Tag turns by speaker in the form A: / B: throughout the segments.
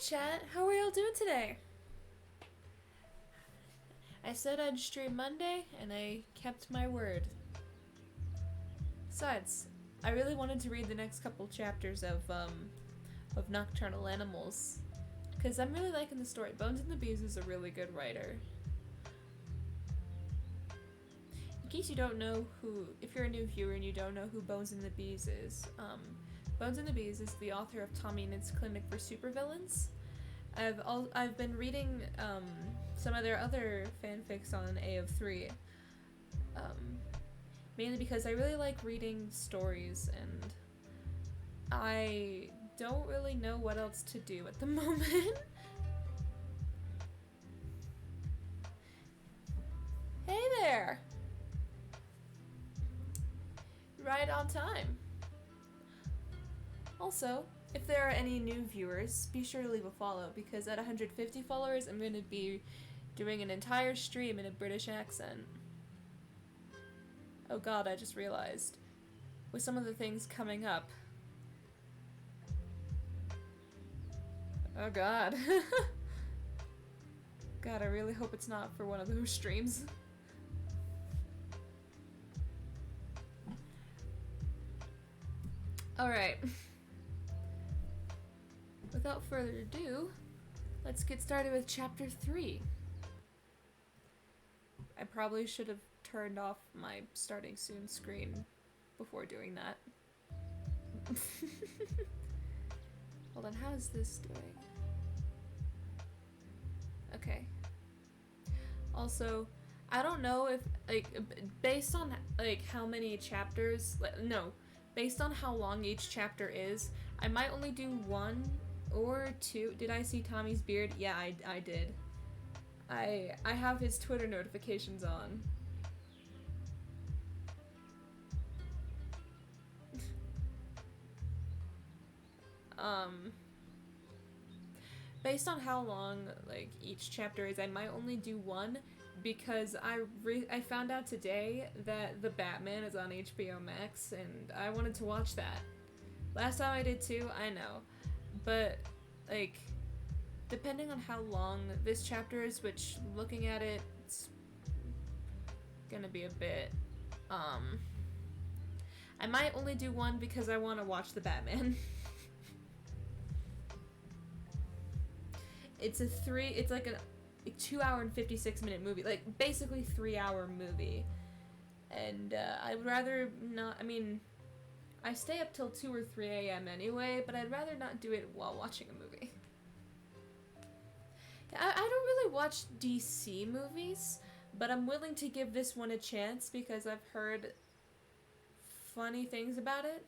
A: chat. How are y'all doing today? I said I'd stream Monday, and I kept my word. Besides, I really wanted to read the next couple chapters of Nocturnal Animals, because I'm really liking the story. Bones and the Bees is a really good writer. In case you don't know if you're a new viewer and you don't know who Bones and the Bees is, Bones and the Bees is the author of Tommy and its Clinic for Supervillains. I've been reading some of their other fanfics on AO3, mainly because I really like reading stories and I don't really know what else to do at the moment. Hey there! Right on time. Also, if there are any new viewers, be sure to leave a follow, because at 150 followers, I'm going to be doing an entire stream in a British accent. Oh god, I just realized. With some of the things coming up. Oh god. God, I really hope it's not for one of those streams. Alright. Without further ado, let's get started with chapter 3. I probably should have turned off my starting soon screen before doing that. Hold on, how's this doing? Okay. Also, I don't know if, based on, how many chapters, based on how long each chapter is, I might only do 1 or 2. Did I see Tommy's beard? Yeah, I did. I have his Twitter notifications on. Based on how long, each chapter is, I might only do 1, because I found out today that The Batman is on HBO Max, and I wanted to watch that. Last time I did too, I know. But, depending on how long this chapter is, which, looking at it, it's gonna be a bit, I might only do 1 because I want to watch The Batman. It's like a 2-hour and 56-minute movie, basically 3-hour movie. And, I'd rather not, I stay up till 2 or 3 a.m. anyway, but I'd rather not do it while watching a movie. I don't really watch DC movies, but I'm willing to give this one a chance because I've heard funny things about it.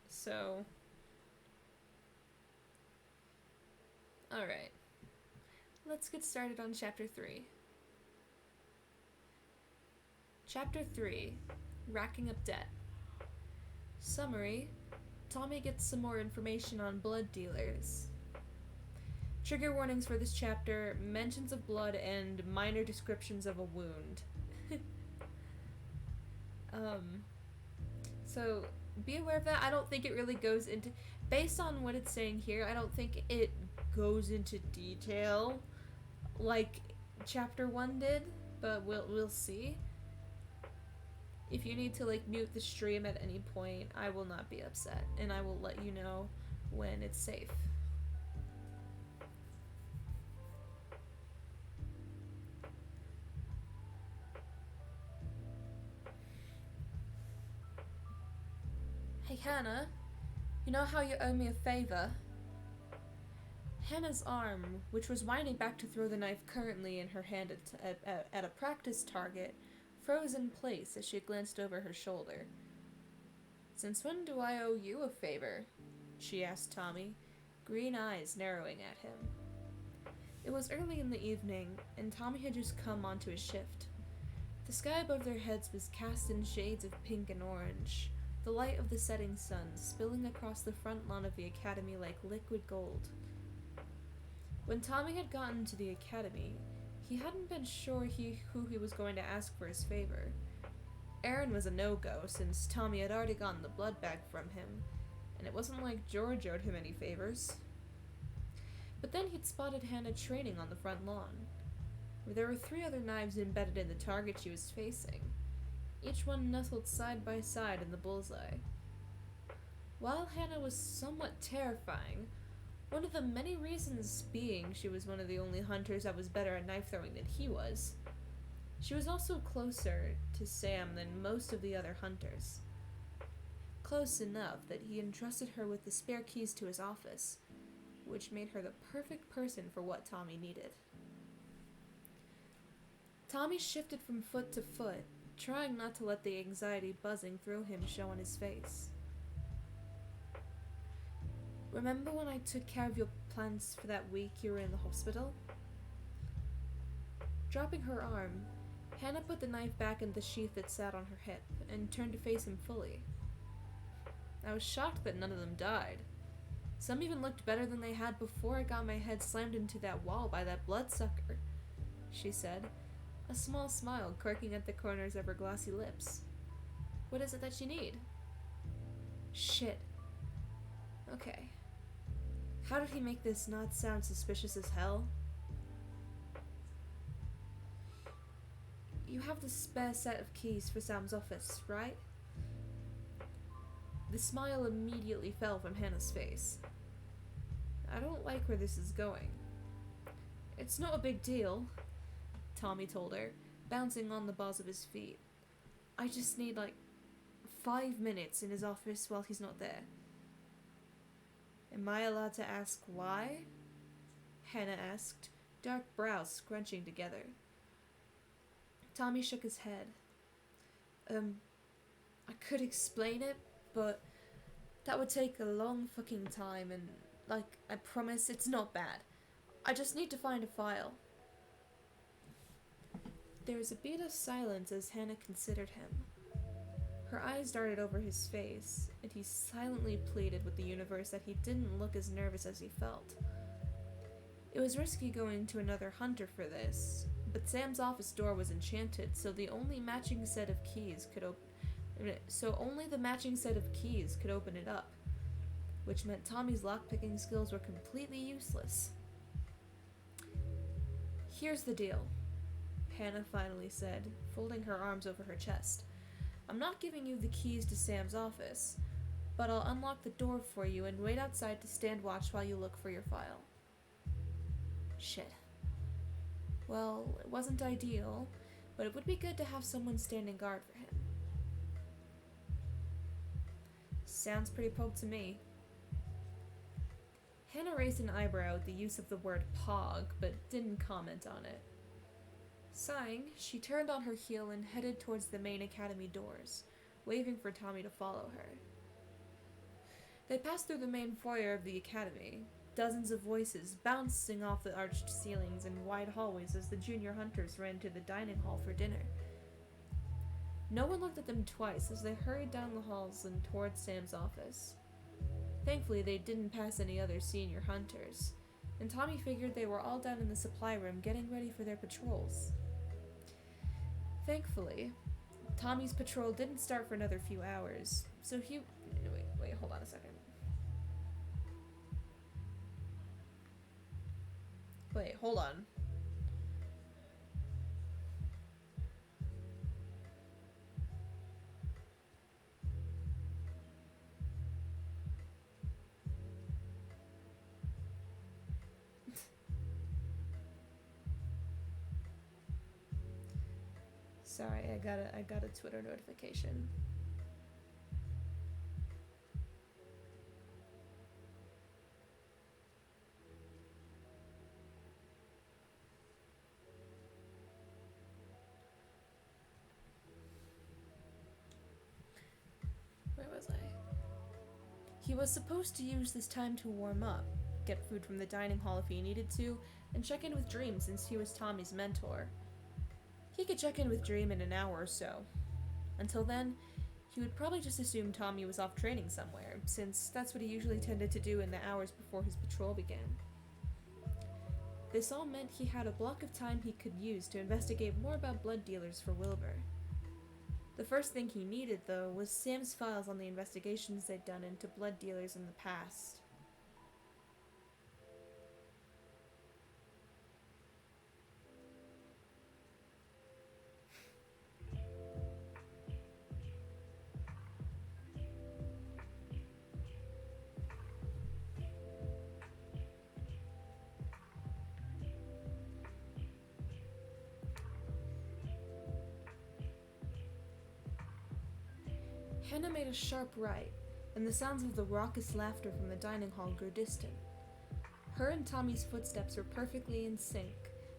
A: So, alright. Let's get started on Chapter 3. Chapter 3. Racking up debt. Summary. Tommy gets some more information on blood dealers. Trigger warnings for this chapter, mentions of blood, and minor descriptions of a wound. So, be aware of that. I don't think it really goes into... Based on what it's saying here, I don't think it goes into detail like Chapter 1 did, but we'll see. If you need to, mute the stream at any point, I will not be upset, and I will let you know when it's safe. Hey Hannah, you know how you owe me a favor? Hannah's arm, which was winding back to throw the knife currently in her hand at a practice target, froze in place as she glanced over her shoulder. "Since when do I owe you a favor?" she asked Tommy, green eyes narrowing at him. It was early in the evening, and Tommy had just come onto his shift. The sky above their heads was cast in shades of pink and orange, the light of the setting sun spilling across the front lawn of the academy like liquid gold. When Tommy had gotten to the academy, he hadn't been sure who he was going to ask for his favor. Aaron was a no-go, since Tommy had already gotten the blood bag from him, and it wasn't like George owed him any favors. But then he'd spotted Hannah training on the front lawn, where there were 3 other knives embedded in the target she was facing, each one nestled side by side in the bullseye. While Hannah was somewhat terrifying, one of the many reasons being she was one of the only hunters that was better at knife throwing than he was, she was also closer to Sam than most of the other hunters. Close enough that he entrusted her with the spare keys to his office, which made her the perfect person for what Tommy needed. Tommy shifted from foot to foot, trying not to let the anxiety buzzing through him show on his face. Remember when I took care of your plants for that week you were in the hospital? Dropping her arm, Hannah put the knife back in the sheath that sat on her hip and turned to face him fully. I was shocked that none of them died. Some even looked better than they had before I got my head slammed into that wall by that bloodsucker, she said, a small smile quirking at the corners of her glossy lips. What is it that you need? Shit. Okay. How did he make this not sound suspicious as hell? You have the spare set of keys for Sam's office, right? The smile immediately fell from Hannah's face. I don't like where this is going. It's not a big deal, Tommy told her, bouncing on the balls of his feet. I just need, 5 minutes in his office while he's not there. Am I allowed to ask why? Hannah asked, dark brows scrunching together. Tommy shook his head. I could explain it, but that would take a long fucking time and, I promise it's not bad. I just need to find a file. There was a beat of silence as Hannah considered him. Her eyes darted over his face, and he silently pleaded with the universe that he didn't look as nervous as he felt. It was risky going to another hunter for this, but Sam's office door was enchanted, so only the matching set of keys could open it up, which meant Tommy's lockpicking skills were completely useless. Here's the deal, Hannah finally said, folding her arms over her chest. I'm not giving you the keys to Sam's office, but I'll unlock the door for you and wait outside to stand watch while you look for your file. Shit. Well, it wasn't ideal, but it would be good to have someone standing guard for him. Sounds pretty poked to me. Hannah raised an eyebrow at the use of the word pog, but didn't comment on it. Sighing, she turned on her heel and headed towards the main academy doors, waving for Tommy to follow her. They passed through the main foyer of the academy, dozens of voices bouncing off the arched ceilings and wide hallways as the junior hunters ran to the dining hall for dinner. No one looked at them twice as they hurried down the halls and towards Sam's office. Thankfully, they didn't pass any other senior hunters, and Tommy figured they were all down in the supply room getting ready for their patrols. Thankfully, Tommy's patrol didn't start for another few hours, so he... Wait, hold on a second. Wait, hold on. Sorry, I got a Twitter notification. Where was I? He was supposed to use this time to warm up, get food from the dining hall if he needed to, and check in with Dream since he was Tommy's mentor. He could check in with Dream in an hour or so. Until then, he would probably just assume Tommy was off training somewhere, since that's what he usually tended to do in the hours before his patrol began. This all meant he had a block of time he could use to investigate more about blood dealers for Wilbur. The first thing he needed, though, was Sam's files on the investigations they'd done into blood dealers in the past. Hannah made a sharp right, and the sounds of the raucous laughter from the dining hall grew distant. Her and Tommy's footsteps were perfectly in sync,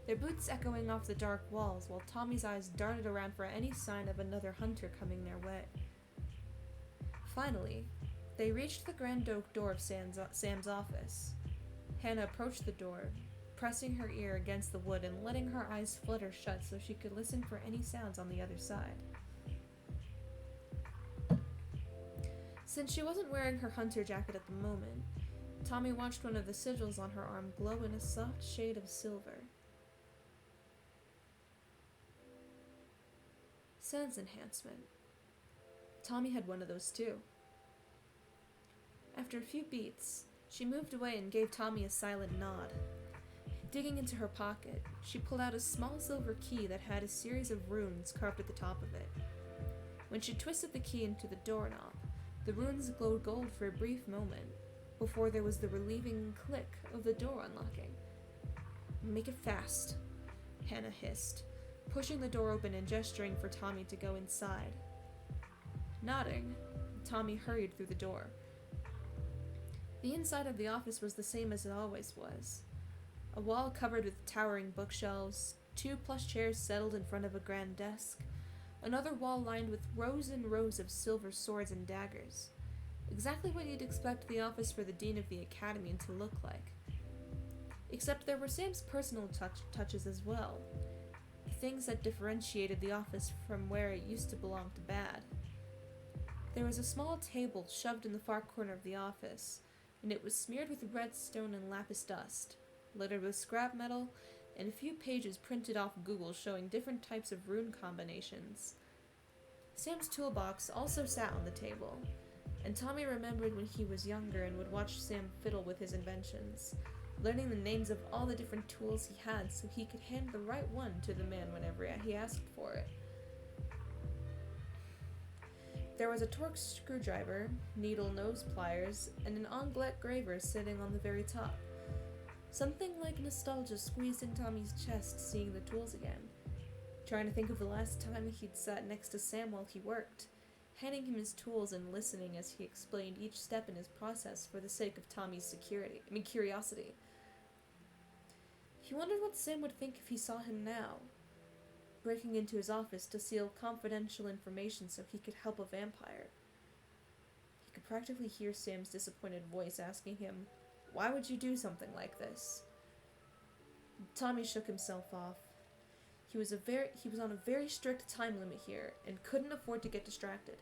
A: their boots echoing off the dark walls while Tommy's eyes darted around for any sign of another hunter coming their way. Finally, they reached the grand oak door of Sam's office. Hannah approached the door, pressing her ear against the wood and letting her eyes flutter shut so she could listen for any sounds on the other side. Since she wasn't wearing her hunter jacket at the moment, Tommy watched one of the sigils on her arm glow in a soft shade of silver. Sense enhancement. Tommy had one of those too. After a few beats, she moved away and gave Tommy a silent nod. Digging into her pocket, she pulled out a small silver key that had a series of runes carved at the top of it. When she twisted the key into the doorknob, the runes glowed gold for a brief moment, before there was the relieving click of the door unlocking. "Make it fast," Hannah hissed, pushing the door open and gesturing for Tommy to go inside. Nodding, Tommy hurried through the door. The inside of the office was the same as it always was. A wall covered with towering bookshelves, 2 plush chairs settled in front of a grand desk, another wall lined with rows and rows of silver swords and daggers. Exactly what you'd expect the office for the dean of the academy to look like. Except there were Sam's personal touches as well. Things that differentiated the office from where it used to belong to Bad. There was a small table shoved in the far corner of the office, and it was smeared with redstone and lapis dust, littered with scrap metal, and a few pages printed off Google showing different types of rune combinations. Sam's toolbox also sat on the table, and Tommy remembered when he was younger and would watch Sam fiddle with his inventions, learning the names of all the different tools he had so he could hand the right one to the man whenever he asked for it. There was a Torx screwdriver, needle nose pliers, and an Onglet graver sitting on the very top. Something like nostalgia squeezed in Tommy's chest seeing the tools again, trying to think of the last time he'd sat next to Sam while he worked, handing him his tools and listening as he explained each step in his process for the sake of Tommy's curiosity. He wondered what Sam would think if he saw him now, breaking into his office to steal confidential information so he could help a vampire. He could practically hear Sam's disappointed voice asking him, "Why would you do something like this?" Tommy shook himself off. He was on a very strict time limit here and couldn't afford to get distracted.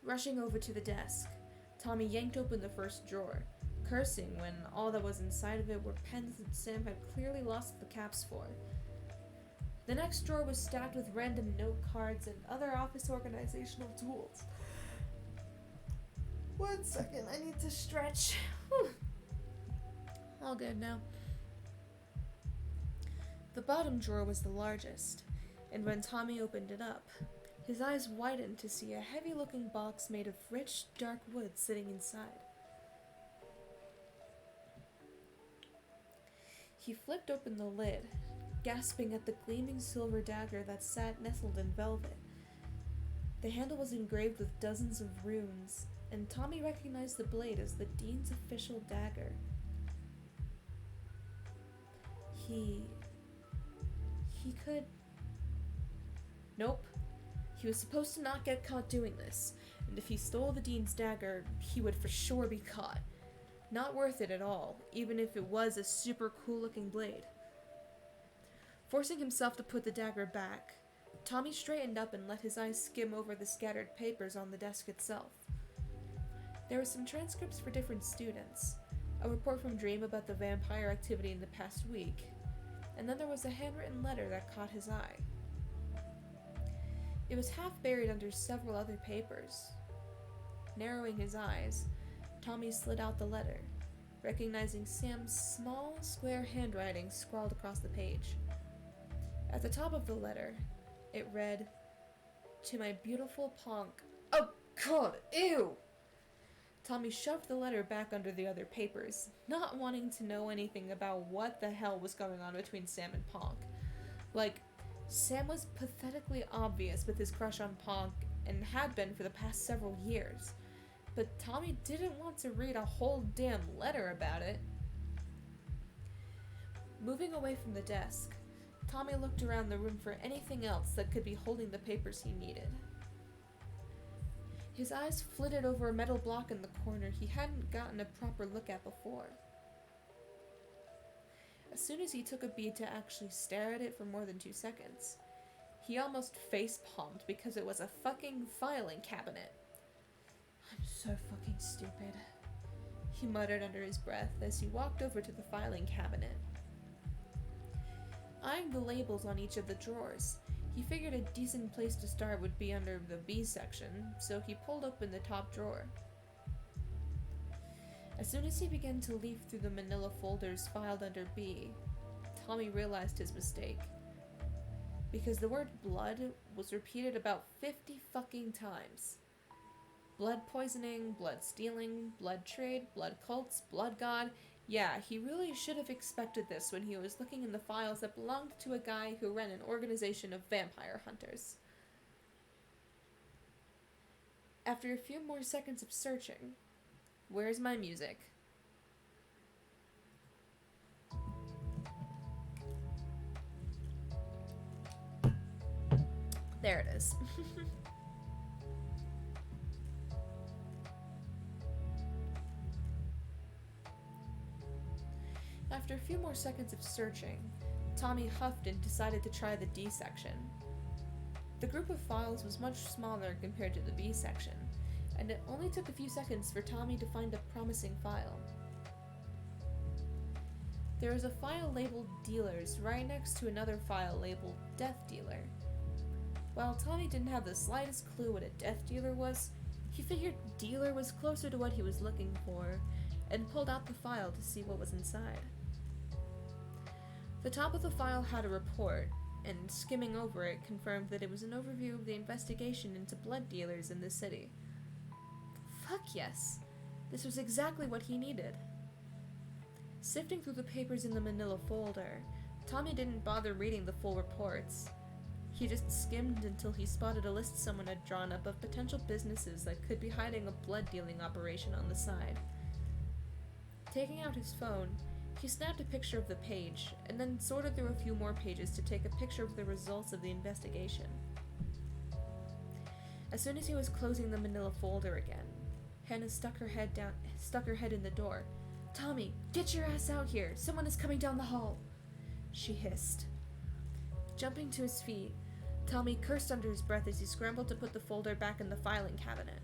A: Rushing over to the desk, Tommy yanked open the first drawer, cursing when all that was inside of it were pens that Sam had clearly lost the caps for. The next drawer was stacked with random note cards and other office organizational tools. One second, I need to stretch. Whew. All good now. The bottom drawer was the largest, and when Tommy opened it up, his eyes widened to see a heavy-looking box made of rich, dark wood sitting inside. He flipped open the lid, gasping at the gleaming silver dagger that sat nestled in velvet. The handle was engraved with dozens of runes, and Tommy recognized the blade as the dean's official dagger. He could... Nope. He was supposed to not get caught doing this, and if he stole the dean's dagger, he would for sure be caught. Not worth it at all, even if it was a super cool-looking blade. Forcing himself to put the dagger back, Tommy straightened up and let his eyes skim over the scattered papers on the desk itself. There were some transcripts for different students, a report from Dream about the vampire activity in the past week, and then there was a handwritten letter that caught his eye. It was half buried under several other papers. Narrowing his eyes, Tommy slid out the letter, recognizing Sam's small, square handwriting scrawled across the page. At the top of the letter, it read, "To my beautiful Ponk." Oh god, ew! Tommy shoved the letter back under the other papers, not wanting to know anything about what the hell was going on between Sam and Ponk. Like, Sam was pathetically obvious with his crush on Ponk, and had been for the past several years. But Tommy didn't want to read a whole damn letter about it. Moving away from the desk, Tommy looked around the room for anything else that could be holding the papers he needed. His eyes flitted over a metal block in the corner he hadn't gotten a proper look at before. As soon as he took a beat to actually stare at it for more than 2 seconds, he almost face-palmed because it was a fucking filing cabinet. I'm so fucking stupid, he muttered under his breath as he walked over to the filing cabinet. Eyeing the labels on each of the drawers, he figured a decent place to start would be under the B section, so he pulled open the top drawer. As soon as he began to leaf through the manila folders filed under B, Tommy realized his mistake. Because the word blood was repeated about 50 fucking times. Blood poisoning, blood stealing, blood trade, blood cults, blood god. Yeah, he really should have expected this when he was looking in the files that belonged to a guy who ran an organization of vampire hunters. After a few more seconds of searching, where's my music? There it is. After a few more seconds of searching, Tommy huffed and decided to try the D section. The group of files was much smaller compared to the B section, and it only took a few seconds for Tommy to find a promising file. There was a file labeled Dealers right next to another file labeled Death Dealer. While Tommy didn't have the slightest clue what a death dealer was, he figured dealer was closer to what he was looking for, and pulled out the file to see what was inside. The top of the file had a report, and skimming over it confirmed that it was an overview of the investigation into blood dealers in the city. Fuck yes! This was exactly what he needed. Sifting through the papers in the manila folder, Tommy didn't bother reading the full reports. He just skimmed until he spotted a list someone had drawn up of potential businesses that could be hiding a blood-dealing operation on the side. Taking out his phone, he snapped a picture of the page, and then sorted through a few more pages to take a picture of the results of the investigation. As soon as he was closing the manila folder again, Hannah stuck her head in the door. "Tommy, get your ass out here! Someone is coming down the hall!" she hissed. Jumping to his feet, Tommy cursed under his breath as he scrambled to put the folder back in the filing cabinet.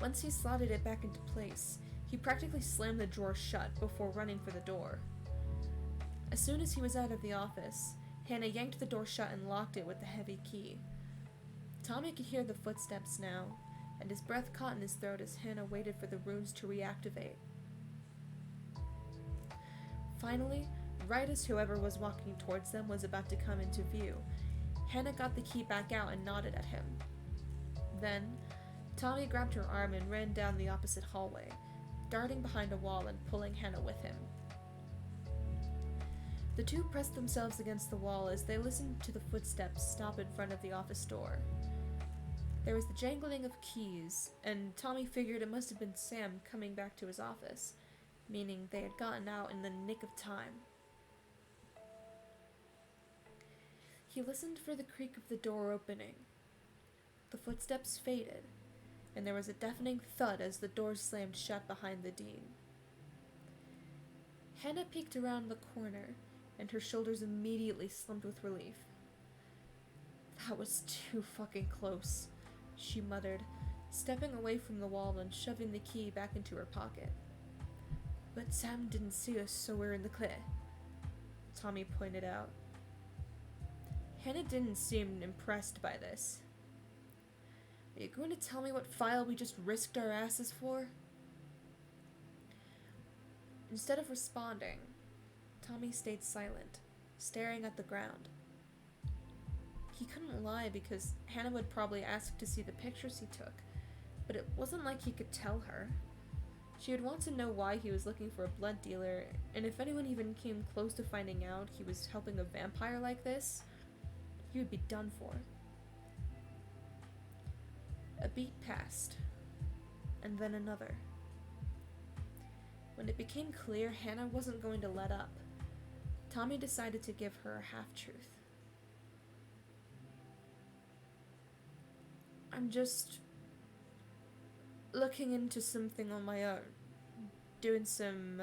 A: Once he slotted it back into place, he practically slammed the drawer shut before running for the door. As soon as he was out of the office, Hannah yanked the door shut and locked it with a heavy key. Tommy could hear the footsteps now, and his breath caught in his throat as Hannah waited for the runes to reactivate. Finally, right as whoever was walking towards them was about to come into view, Hannah got the key back out and nodded at him. Then, Tommy grabbed her arm and ran down the opposite hallway, darting behind a wall and pulling Hannah with him. The two pressed themselves against the wall as they listened to the footsteps stop in front of the office door. There was the jangling of keys, and Tommy figured it must have been Sam coming back to his office, meaning they had gotten out in the nick of time. He listened for the creak of the door opening. The footsteps faded, and there was a deafening thud as the door slammed shut behind the dean. Hannah peeked around the corner, and her shoulders immediately slumped with relief. "That was too fucking close," she muttered, stepping away from the wall and shoving the key back into her pocket. "But Sam didn't see us, so we're in the clear," Tommy pointed out. Hannah didn't seem impressed by this. "Are you going to tell me what file we just risked our asses for?" Instead of responding, Tommy stayed silent, staring at the ground. He couldn't lie because Hannah would probably ask to see the pictures he took, but it wasn't like he could tell her. She would want to know why he was looking for a blood dealer, and if anyone even came close to finding out he was helping a vampire like this, he would be done for. A beat passed, and then another. When it became clear Hannah wasn't going to let up, Tommy decided to give her a half-truth. I'm just looking into something on my own. Doing some,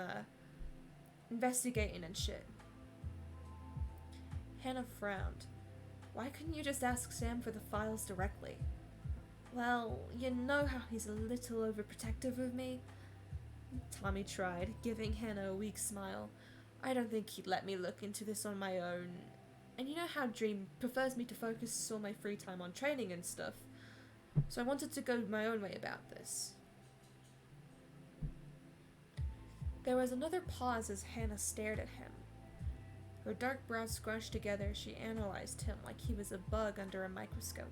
A: investigating and shit. Hannah frowned. Why couldn't you just ask Sam for the files directly? Well, you know how he's a little overprotective of me. Tommy tried, giving Hannah a weak smile. I don't think he'd let me look into this on my own. And you know how Dream prefers me to focus all my free time on training and stuff. So I wanted to go my own way about this. There was another pause as Hannah stared at him. Her dark brows scrunched together, she analyzed him like he was a bug under a microscope.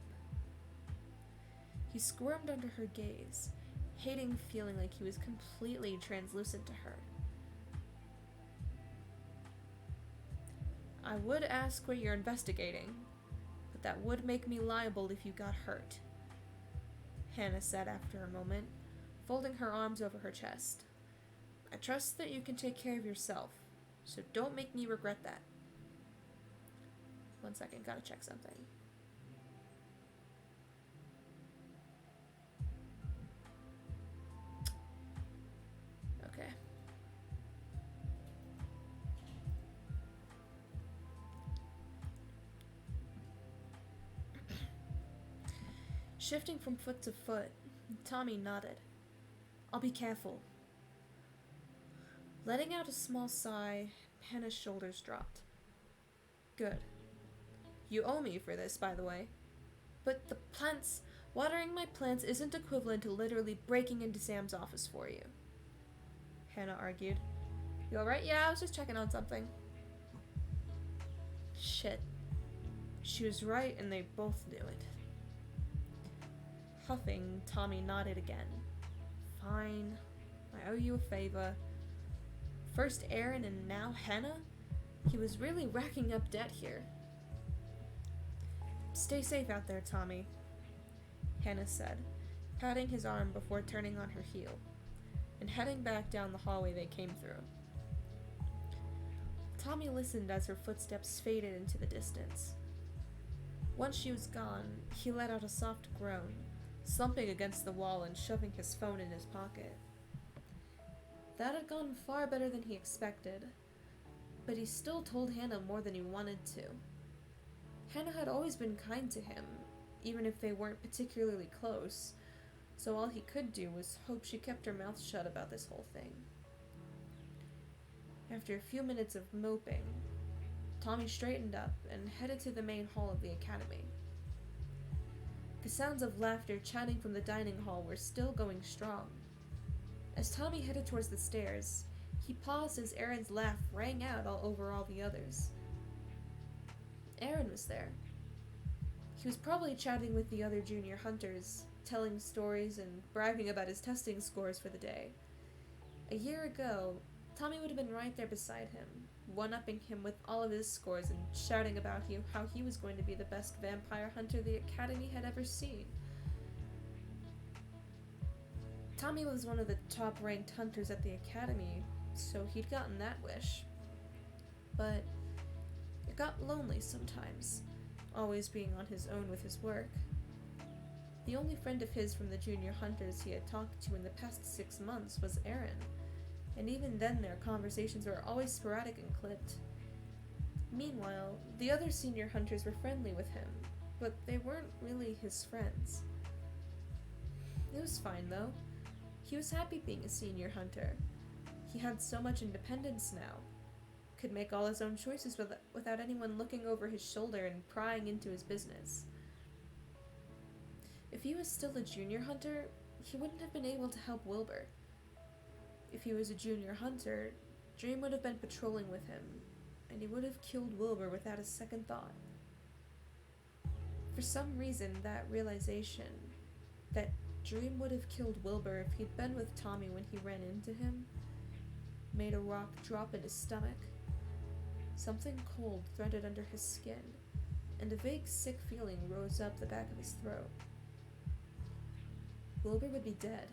A: He squirmed under her gaze, hating feeling like he was completely translucent to her. I would ask what you're investigating, but that would make me liable if you got hurt, Hannah said after a moment, folding her arms over her chest. I trust that you can take care of yourself, so don't make me regret that. 1 second, gotta check something. Okay. Shifting from foot to foot, Tommy nodded. I'll be careful. Letting out a small sigh, Hannah's shoulders dropped. Good. You owe me for this, by the way. But the plants... Watering my plants isn't equivalent to literally breaking into Sam's office for you, Hannah argued. You alright? Yeah, I was just checking on something. Shit. She was right, and they both knew it. Huffing, Tommy nodded again. Fine. I owe you a favor. First Aaron and now Hannah? He was really racking up debt here. Stay safe out there, Tommy, Hannah said, patting his arm before turning on her heel, and heading back down the hallway they came through. Tommy listened as her footsteps faded into the distance. Once she was gone, he let out a soft groan, slumping against the wall and shoving his phone in his pocket. That had gone far better than he expected, but he still told Hannah more than he wanted to. Hannah had always been kind to him, even if they weren't particularly close, so all he could do was hope she kept her mouth shut about this whole thing. After a few minutes of moping, Tommy straightened up and headed to the main hall of the academy. The sounds of laughter chatting from the dining hall were still going strong. As Tommy headed towards the stairs, he paused as Aaron's laugh rang out all over all the others. Aaron was there. He was probably chatting with the other junior hunters, telling stories and bragging about his testing scores for the day. A year ago, Tommy would have been right there beside him, one-upping him with all of his scores and shouting about how he was going to be the best vampire hunter the Academy had ever seen. Tommy was one of the top-ranked hunters at the Academy, so he'd gotten that wish. But it got lonely sometimes, always being on his own with his work. The only friend of his from the junior hunters he had talked to in the past 6 months was Aaron, and even then their conversations were always sporadic and clipped. Meanwhile, the other senior hunters were friendly with him, but they weren't really his friends. It was fine, though. He was happy being a senior hunter. He had so much independence now. Could make all his own choices without anyone looking over his shoulder and prying into his business. If he was still a junior hunter, he wouldn't have been able to help Wilbur. If he was a junior hunter, Dream would have been patrolling with him, and he would have killed Wilbur without a second thought. For some reason, that realization that Dream would have killed Wilbur if he'd been with Tommy when he ran into him made a rock drop in his stomach. Something cold threaded under his skin, and a vague sick feeling rose up the back of his throat. Wilbur would be dead.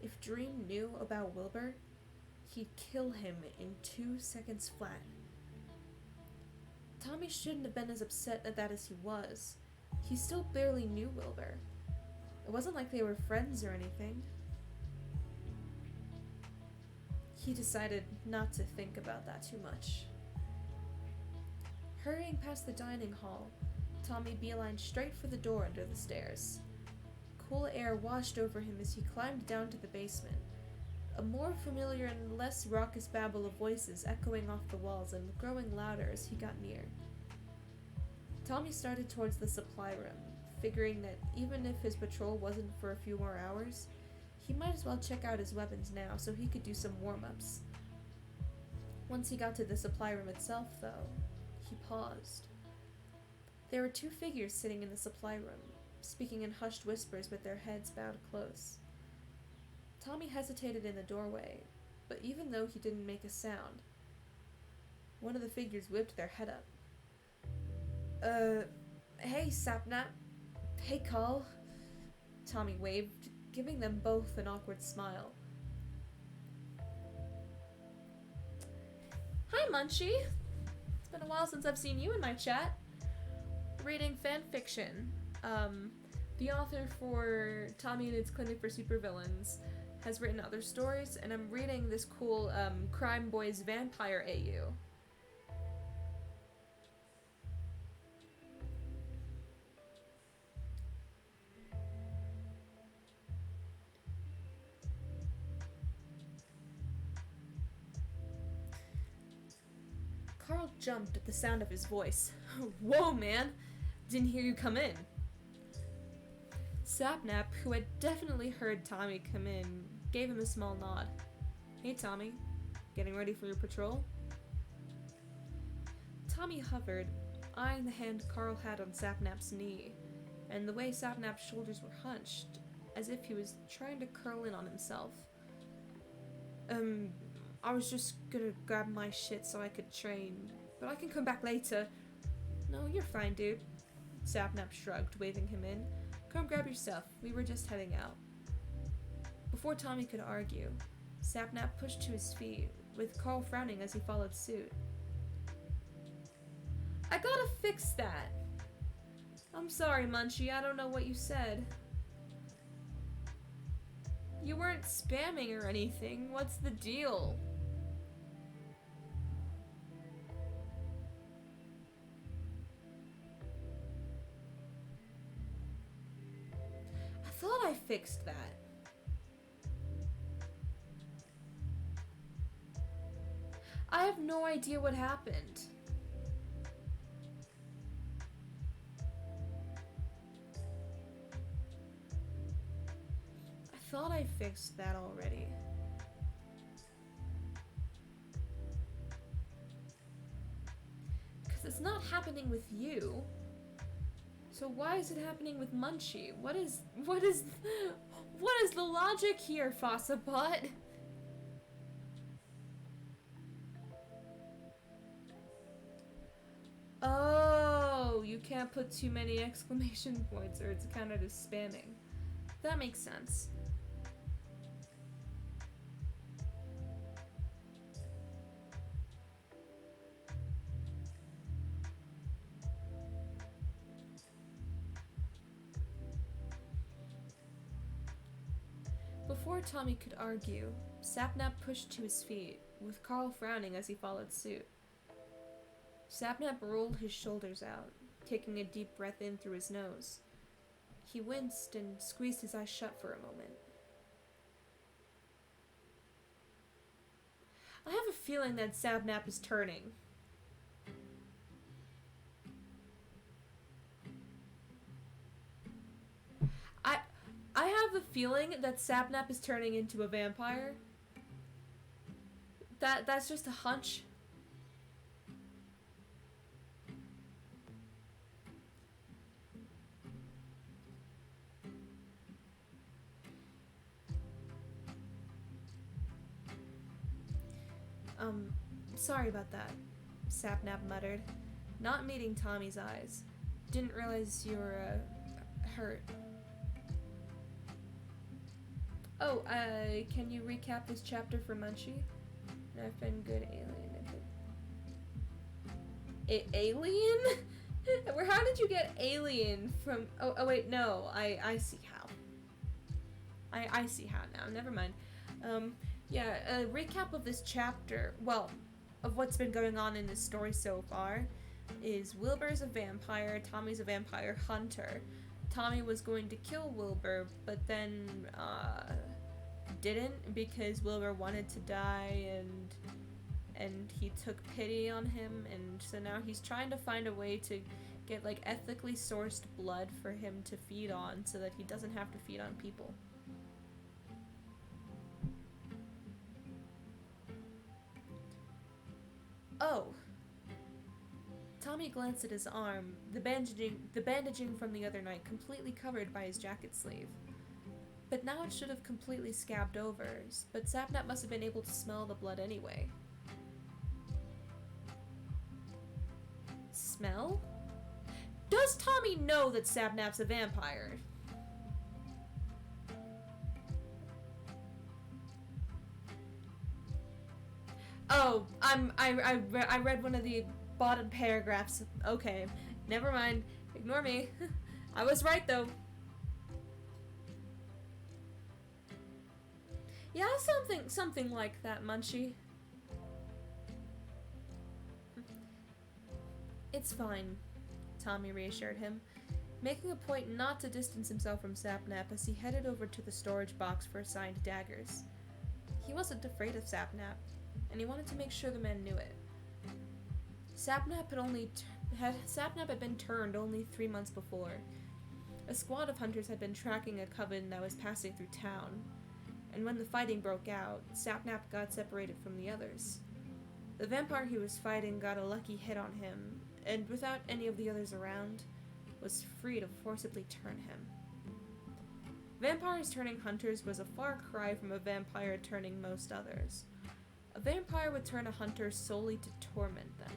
A: If Dream knew about Wilbur, he'd kill him in 2 seconds flat. Tommy shouldn't have been as upset at that as he was. He still barely knew Wilbur. It wasn't like they were friends or anything. He decided not to think about that too much. Hurrying past the dining hall, Tommy beelined straight for the door under the stairs. Cool air washed over him as he climbed down to the basement, a more familiar and less raucous babble of voices echoing off the walls and growing louder as he got near. Tommy started towards the supply room, figuring that even if his patrol wasn't for a few more hours, he might as well check out his weapons now so he could do some warm-ups. Once he got to the supply room itself, though, he paused. There were 2 figures sitting in the supply room, speaking in hushed whispers with their heads bowed close. Tommy hesitated in the doorway, but even though he didn't make a sound, one of the figures whipped their head up. Hey, Sapnap. Hey, Carl. Tommy waved, giving them both an awkward smile. Hi, Munchie. It's been a while since I've seen you in my chat. Reading fanfiction. The author for Tommy and Its Clinic for Supervillains has written other stories, and I'm reading this cool Crime Boys Vampire AU. Carl jumped at the sound of his voice. Whoa, man! Didn't hear you come in. Sapnap, who had definitely heard Tommy come in, gave him a small nod. Hey, Tommy. Getting ready for your patrol? Tommy hovered, eyeing the hand Carl had on Sapnap's knee, and the way Sapnap's shoulders were hunched, as if he was trying to curl in on himself. I was just gonna grab my shit so I could train, but I can come back later. No, you're fine, dude. Sapnap shrugged, waving him in. Come grab your stuff. We were just heading out. Before Tommy could argue, Sapnap pushed to his feet, with Carl frowning as he followed suit. I gotta fix that. I'm sorry, Munchie, I don't know what you said. You weren't spamming or anything. What's the deal? I thought I fixed that. I have no idea what happened. I thought I fixed that already. Because it's not happening with you. So why is it happening with Munchie? What is the logic here, Fossabot? Oh, you can't put too many exclamation points or it's counted as spamming. That makes sense. Before Tommy could argue, Sapnap pushed to his feet, with Carl frowning as he followed suit. Sapnap rolled his shoulders out, taking a deep breath in through his nose. He winced and squeezed his eyes shut for a moment. I have a feeling that Sapnap is turning. I have a feeling that Sapnap is turning into a vampire. That's just a hunch. Sorry about that, Sapnap muttered, not meeting Tommy's eyes. Didn't realize you were, hurt. Oh, can you recap this chapter for Munchie? I've been good alien. Alien? Where? How did you get alien from? Oh wait, no. I see how. I see how now. Never mind. Yeah. A recap of this chapter. Well, of what's been going on in this story so far, is Wilbur's a vampire. Tommy's a vampire hunter. Tommy was going to kill Wilbur, but then didn't because Wilbur wanted to die and he took pity on him, and so now he's trying to find a way to get like ethically sourced blood for him to feed on so that he doesn't have to feed on people. Oh. Tommy glanced at his arm, the bandaging from the other night completely covered by his jacket sleeve. But now it should have completely scabbed over, but Sapnap must have been able to smell the blood anyway. Smell? Does Tommy know that Sapnap's a vampire? Oh, I read one of the bottom paragraphs. Okay, never mind. Ignore me. I was right though. Yeah, something like that, Munchie. It's fine, Tommy reassured him, making a point not to distance himself from Sapnap as he headed over to the storage box for assigned daggers. He wasn't afraid of Sapnap, and he wanted to make sure the man knew it. Sapnap had been turned only 3 months before. A squad of hunters had been tracking a coven that was passing through town, and when the fighting broke out, Sapnap got separated from the others. The vampire he was fighting got a lucky hit on him, and without any of the others around, was free to forcibly turn him. Vampires turning hunters was a far cry from a vampire turning most others. A vampire would turn a hunter solely to torment them,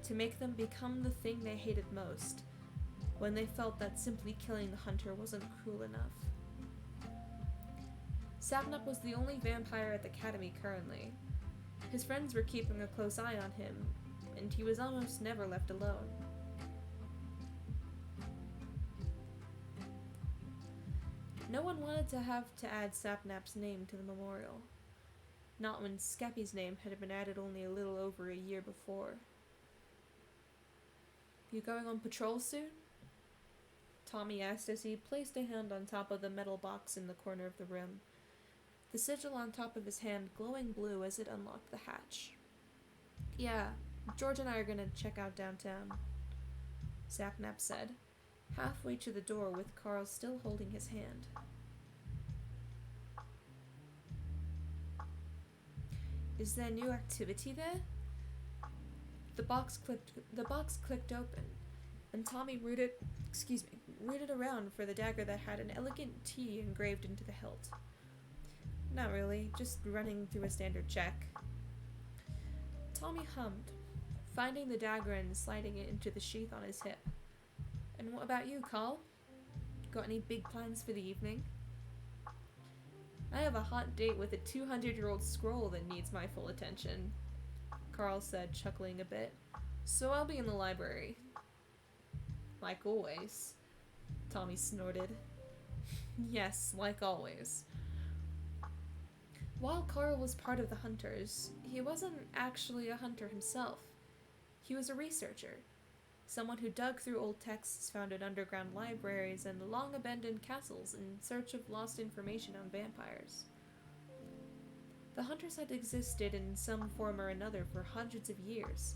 A: to make them become the thing they hated most, when they felt that simply killing the hunter wasn't cruel enough. Sapnap was the only vampire at the academy currently. His friends were keeping a close eye on him, and he was almost never left alone. No one wanted to have to add Sapnap's name to the memorial, not when Skeppy's name had been added only a little over a year before. You going on patrol soon? Tommy asked as he placed a hand on top of the metal box in the corner of the room, the sigil on top of his hand glowing blue as it unlocked the hatch. Yeah, George and I are gonna check out downtown, Sapnap said, halfway to the door with Carl still holding his hand. Is there new activity there? The box clicked open, and Tommy rooted around for the dagger that had an elegant T engraved into the hilt. Not really, just running through a standard check. Tommy hummed, finding the dagger and sliding it into the sheath on his hip. And what about you, Carl? Got any big plans for the evening? I have a hot date with a 200-year-old scroll that needs my full attention, Carl said, chuckling a bit. So I'll be in the library. Like always, Tommy snorted. Yes, like always. While Carl was part of the hunters, he wasn't actually a hunter himself. He was a researcher, someone who dug through old texts found in underground libraries and long-abandoned castles in search of lost information on vampires. The hunters had existed in some form or another for hundreds of years,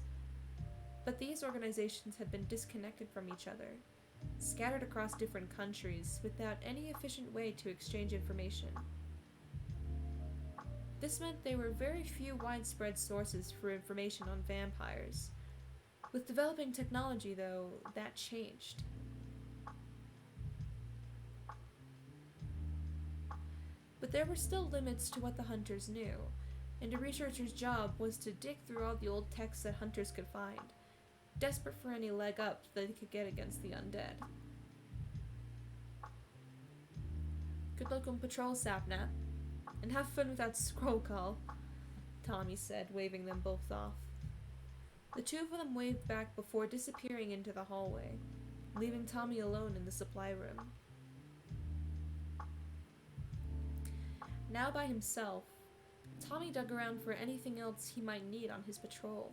A: but these organizations had been disconnected from each other, scattered across different countries without any efficient way to exchange information. This meant there were very few widespread sources for information on vampires. With developing technology, though, that changed. But there were still limits to what the hunters knew, and a researcher's job was to dig through all the old texts that hunters could find, desperate for any leg up they could get against the undead. Good luck on patrol, Sapnap. And have fun with that scroll call, Tommy said, waving them both off. The two of them waved back before disappearing into the hallway, leaving Tommy alone in the supply room. Now by himself, Tommy dug around for anything else he might need on his patrol.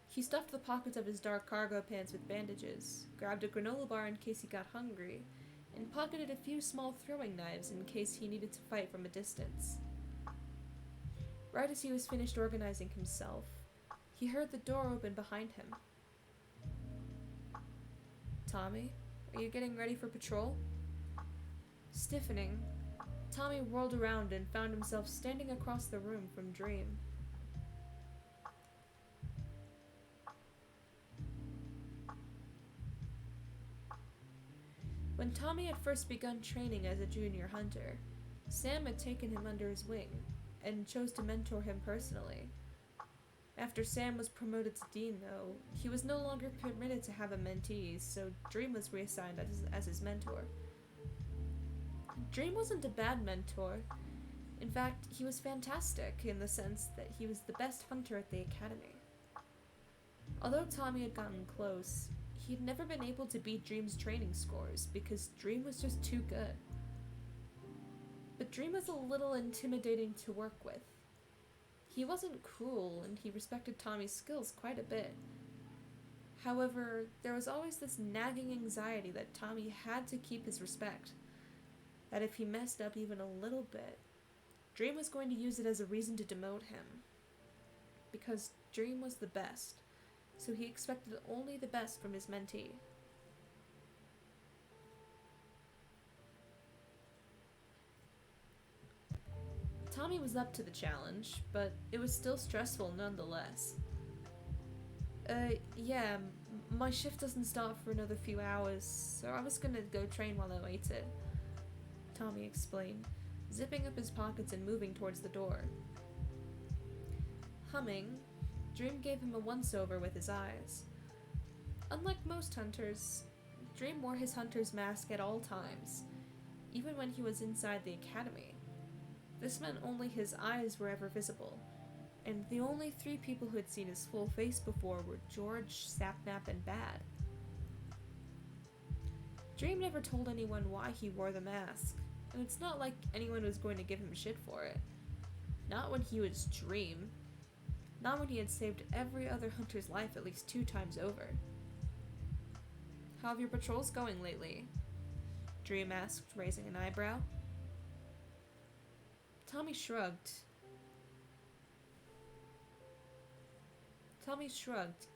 A: He stuffed the pockets of his dark cargo pants with bandages, grabbed a granola bar in case he got hungry, and pocketed a few small throwing knives in case he needed to fight from a distance. Right as he was finished organizing himself, he heard the door open behind him. Tommy, are you getting ready for patrol? Stiffening, Tommy whirled around and found himself standing across the room from Dream. When Tommy had first begun training as a junior hunter, Sam had taken him under his wing and chose to mentor him personally. After Sam was promoted to Dean, though, he was no longer permitted to have a mentee, so Dream was reassigned as his mentor. Dream wasn't a bad mentor. In fact, he was fantastic in the sense that he was the best hunter at the academy. Although Tommy had gotten close, he'd never been able to beat Dream's training scores because Dream was just too good. But Dream was a little intimidating to work with. He wasn't cruel, and he respected Tommy's skills quite a bit. However, there was always this nagging anxiety that Tommy had to keep his respect. That if he messed up even a little bit, Dream was going to use it as a reason to demote him. Because Dream was the best, so he expected only the best from his mentee. Tommy was up to the challenge, but it was still stressful nonetheless. Yeah, my shift doesn't start for another few hours, so I was gonna go train while I waited, Tommy explained, zipping up his pockets and moving towards the door. Humming, Dream gave him a once-over with his eyes. Unlike most hunters, Dream wore his hunter's mask at all times, even when he was inside the academy. This meant only his eyes were ever visible, and the only three people who had seen his full face before were George, Sapnap, and Bad. Dream never told anyone why he wore the mask, and it's not like anyone was going to give him shit for it. Not when he was Dream. Not when he had saved every other hunter's life at least 2 times over. How have your patrols going lately? Dream asked, raising an eyebrow. Tommy shrugged,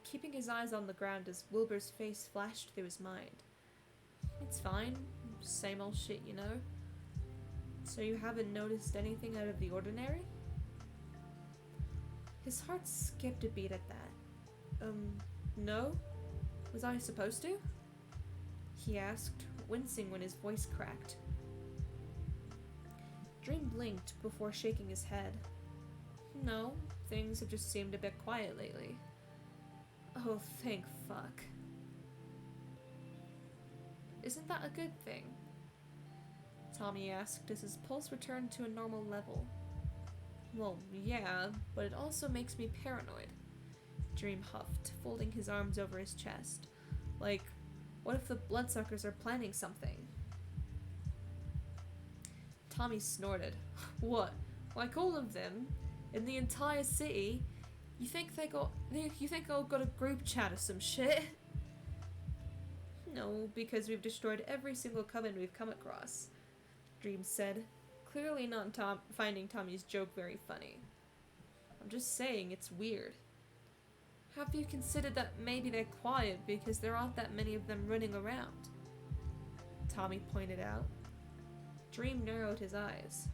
A: keeping his eyes on the ground as Wilbur's face flashed through his mind. It's fine. Same old shit, you know? So you haven't noticed anything out of the ordinary? His heart skipped a beat at that. No? Was I supposed to? He asked, wincing when his voice cracked. Dream blinked before shaking his head. No, things have just seemed a bit quiet lately. Oh, thank fuck. Isn't that a good thing? Tommy asked as his pulse returned to a normal level. Well, yeah, but it also makes me paranoid. Dream huffed, folding his arms over his chest. Like, what if the bloodsuckers are planning something? Tommy snorted. What? Like all of them? In the entire city? You think I've got a group chat or some shit? No, because we've destroyed every single coven we've come across, Dream said, clearly not finding Tommy's joke very funny. I'm just saying it's weird. Have you considered that maybe they're quiet because there aren't that many of them running around? Tommy pointed out. Dream narrowed his eyes.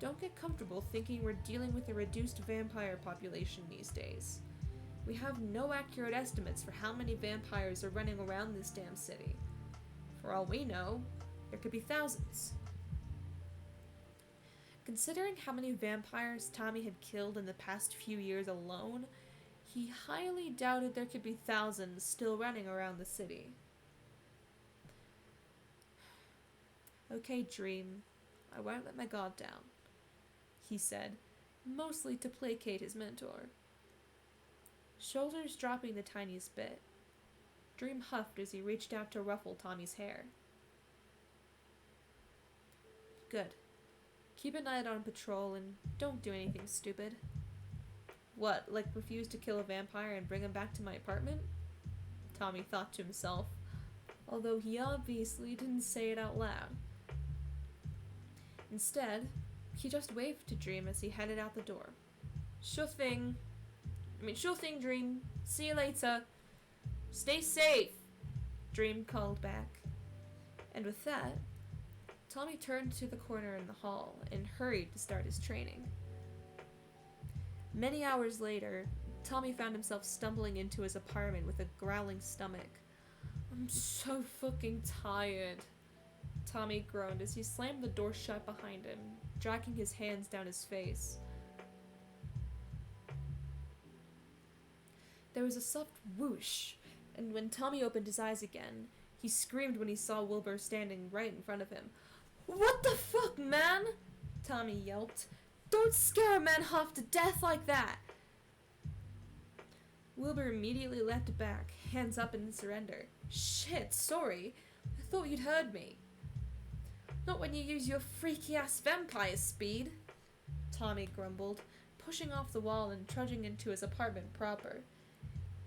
A: Don't get comfortable thinking we're dealing with a reduced vampire population these days. We have no accurate estimates for how many vampires are running around this damn city. For all we know, there could be thousands. Considering how many vampires Tommy had killed in the past few years alone, he highly doubted there could be thousands still running around the city. Okay, Dream, I won't let my guard down, he said, mostly to placate his mentor. Shoulders dropping the tiniest bit, Dream huffed as he reached out to ruffle Tommy's hair. Good. Keep an eye out on patrol and don't do anything stupid. What, like refuse to kill a vampire and bring him back to my apartment? Tommy thought to himself, although he obviously didn't say it out loud. Instead, he just waved to Dream as he headed out the door. Sure thing, Dream. See you later. Stay safe, Dream called back. And with that, Tommy turned to the corner in the hall and hurried to start his training. Many hours later, Tommy found himself stumbling into his apartment with a growling stomach. I'm so fucking tired, Tommy groaned as he slammed the door shut behind him, dragging his hands down his face. There was a soft whoosh, and when Tommy opened his eyes again, he screamed when he saw Wilbur standing right in front of him. What the fuck, man? Tommy yelped. Don't scare a man half to death like that! Wilbur immediately leapt back, hands up in surrender. Shit, sorry. I thought you'd heard me. Not when you use your freaky-ass vampire speed, Tommy grumbled, pushing off the wall and trudging into his apartment proper.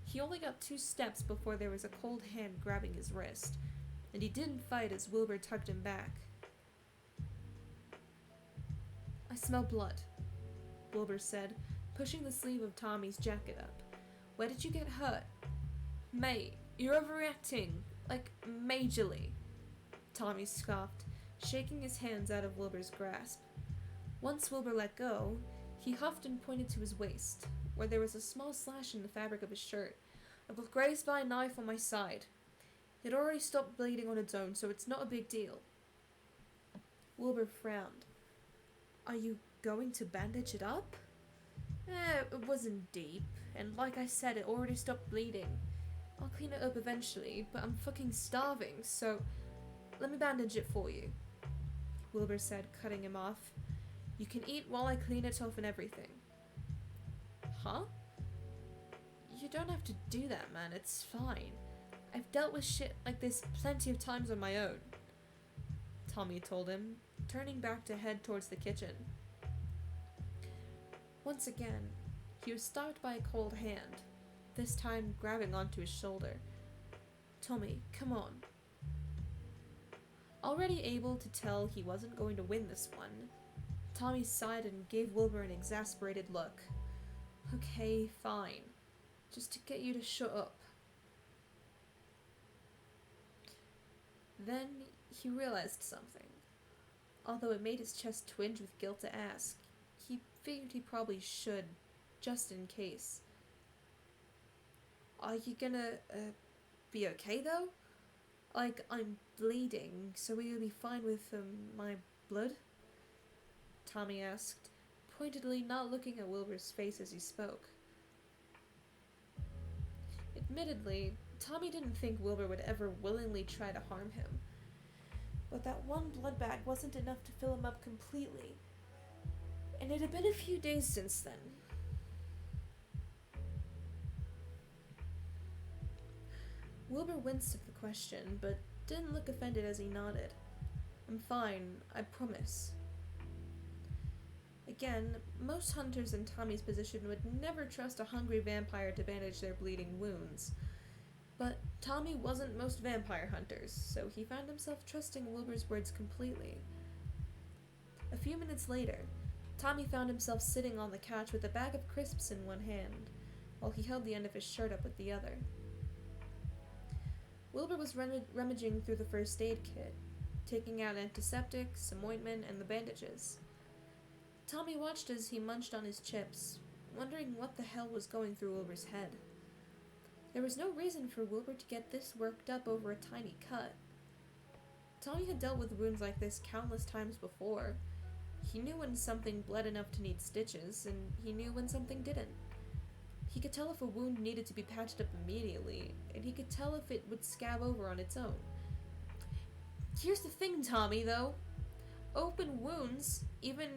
A: He only got 2 steps before there was a cold hand grabbing his wrist, and he didn't fight as Wilbur tugged him back. I smell blood, Wilbur said, pushing the sleeve of Tommy's jacket up. Where did you get hurt? Mate, you're overreacting, like, majorly, Tommy scoffed, shaking his hands out of Wilbur's grasp. Once Wilbur let go, he huffed and pointed to his waist, where there was a small slash in the fabric of his shirt. I was grazed by a knife on my side. It already stopped bleeding on its own, so it's not a big deal. Wilbur frowned. Are you going to bandage it up? It wasn't deep, and like I said, it already stopped bleeding. I'll clean it up eventually, but I'm fucking starving, so let me bandage it for you, Wilbur said, cutting him off. You can eat while I clean it off and everything. Huh? You don't have to do that, man, it's fine. I've dealt with shit like this plenty of times on my own, Tommy told him, turning back to head towards the kitchen. Once again, he was stopped by a cold hand, this time grabbing onto his shoulder. Tommy, come on. Already able to tell he wasn't going to win this one, Tommy sighed and gave Wilbur an exasperated look. Okay, fine. Just to get you to shut up. Then he realized something. Although it made his chest twinge with guilt to ask, he figured he probably should, just in case. Are you gonna, be okay though? Like, I'm bleeding, so will you be fine with, my blood? Tommy asked, pointedly not looking at Wilbur's face as he spoke. Admittedly, Tommy didn't think Wilbur would ever willingly try to harm him. But that one blood bag wasn't enough to fill him up completely. And it had been a few days since then. Wilbur winced at the question, but didn't look offended as he nodded. I'm fine, I promise. Again, most hunters in Tommy's position would never trust a hungry vampire to bandage their bleeding wounds. But Tommy wasn't most vampire hunters, so he found himself trusting Wilbur's words completely. A few minutes later, Tommy found himself sitting on the couch with a bag of crisps in one hand, while he held the end of his shirt up with the other. Wilbur was rummaging through the first aid kit, taking out antiseptic, some ointment, and the bandages. Tommy watched as he munched on his chips, wondering what the hell was going through Wilbur's head. There was no reason for Wilbur to get this worked up over a tiny cut. Tommy had dealt with wounds like this countless times before. He knew when something bled enough to need stitches, and he knew when something didn't. He could tell if a wound needed to be patched up immediately, and he could tell if it would scab over on its own. Here's the thing, Tommy, though. Open wounds, even,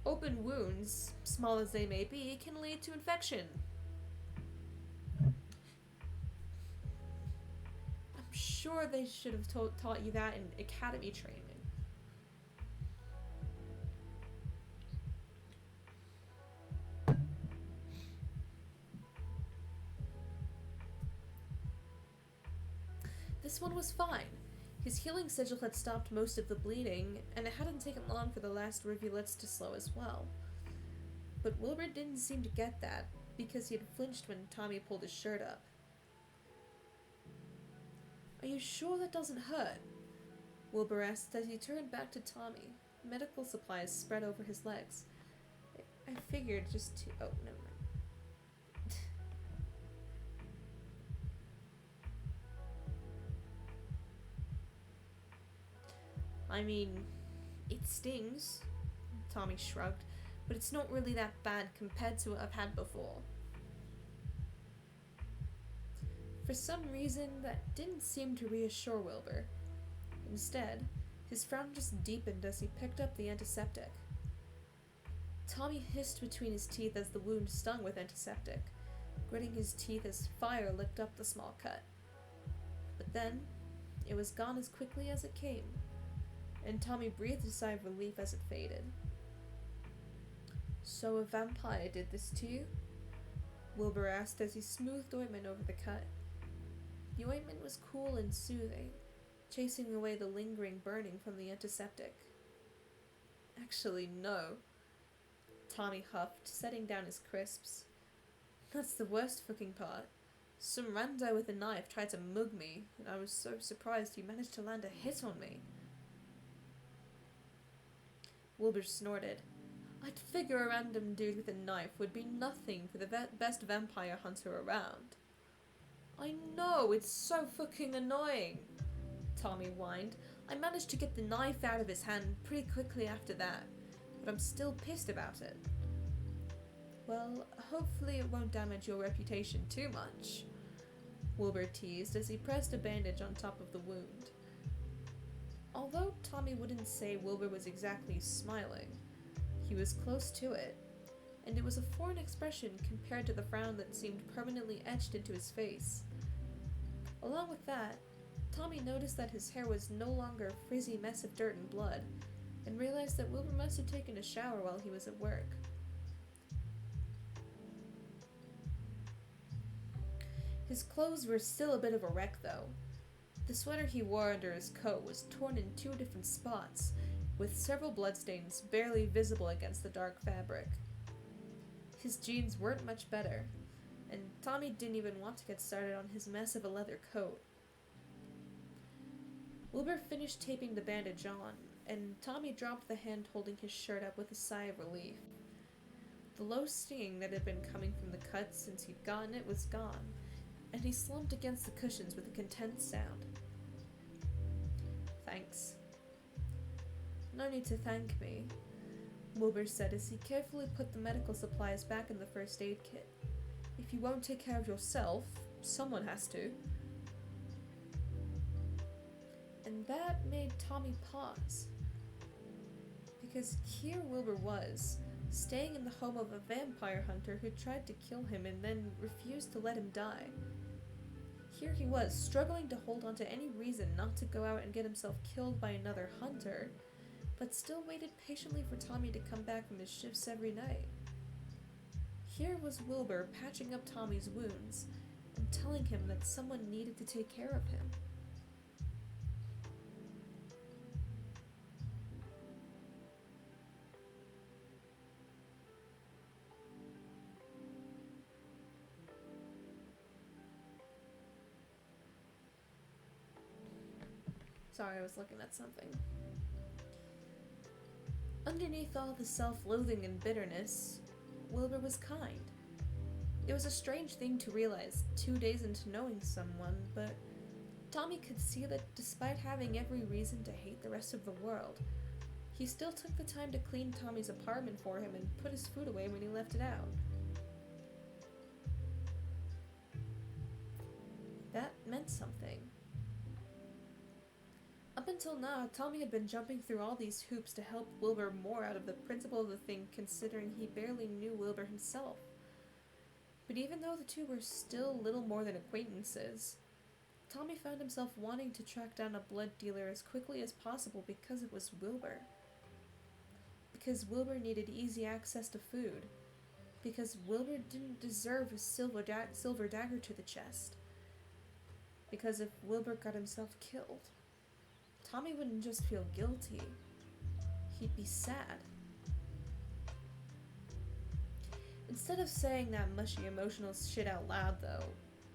A: open wounds, small as they may be, can lead to infection. I'm sure they should have taught you that in academy training. This one was fine. His healing sigil had stopped most of the bleeding, and it hadn't taken long for the last rivulets to slow as well. But Wilbur didn't seem to get that, because he had flinched when Tommy pulled his shirt up. Are you sure that doesn't hurt? Wilbur asked as he turned back to Tommy, medical supplies spread over his legs. I figured just to... Oh, never mind. I mean, it stings, Tommy shrugged, but it's not really that bad compared to what I've had before. For some reason, that didn't seem to reassure Wilbur. Instead, his frown just deepened as he picked up the antiseptic. Tommy hissed between his teeth as the wound stung with antiseptic, gritting his teeth as fire licked up the small cut. But then, it was gone as quickly as it came, and Tommy breathed a sigh of relief as it faded. So a vampire did this to you? Wilbur asked as he smoothed ointment over the cut. The ointment was cool and soothing, chasing away the lingering burning from the antiseptic. Actually, no, Tommy huffed, setting down his crisps. That's the worst fucking part. Some rando with a knife tried to mug me, and I was so surprised he managed to land a hit on me. Wilbur snorted. I'd figure a random dude with a knife would be nothing for the best vampire hunter around. I know, it's so fucking annoying, Tommy whined. I managed to get the knife out of his hand pretty quickly after that, but I'm still pissed about it. Well, hopefully it won't damage your reputation too much, Wilbur teased as he pressed a bandage on top of the wound. Although Tommy wouldn't say Wilbur was exactly smiling, he was close to it, and it was a foreign expression compared to the frown that seemed permanently etched into his face. Along with that, Tommy noticed that his hair was no longer a frizzy mess of dirt and blood, and realized that Wilbur must have taken a shower while he was at work. His clothes were still a bit of a wreck, though. The sweater he wore under his coat was torn in 2 different spots, with several bloodstains barely visible against the dark fabric. His jeans weren't much better, and Tommy didn't even want to get started on his mess of a leather coat. Wilbur finished taping the bandage on, and Tommy dropped the hand holding his shirt up with a sigh of relief. The low stinging that had been coming from the cut since he'd gotten it was gone, and he slumped against the cushions with a content sound. Thanks. No need to thank me, Wilbur said as he carefully put the medical supplies back in the first aid kit. If you won't take care of yourself, someone has to. And that made Tommy pause. Because here Wilbur was, staying in the home of a vampire hunter who tried to kill him and then refused to let him die. Here he was, struggling to hold on to any reason not to go out and get himself killed by another hunter, but still waited patiently for Tommy to come back from his shifts every night. Here was Wilbur patching up Tommy's wounds and telling him that someone needed to take care of him. Sorry, I was looking at something. Underneath all the self-loathing and bitterness, Wilbur was kind. It was a strange thing to realize 2 days into knowing someone, but Tommy could see that despite having every reason to hate the rest of the world, he still took the time to clean Tommy's apartment for him and put his food away when he left it out. That meant something. A until now, Tommy had been jumping through all these hoops to help Wilbur more out of the principle of the thing, considering he barely knew Wilbur himself. But even though the two were still little more than acquaintances, Tommy found himself wanting to track down a blood dealer as quickly as possible because it was Wilbur. Because Wilbur needed easy access to food. Because Wilbur didn't deserve a silver dagger to the chest. Because if Wilbur got himself killed, Tommy wouldn't just feel guilty, he'd be sad. Instead of saying that mushy emotional shit out loud, though,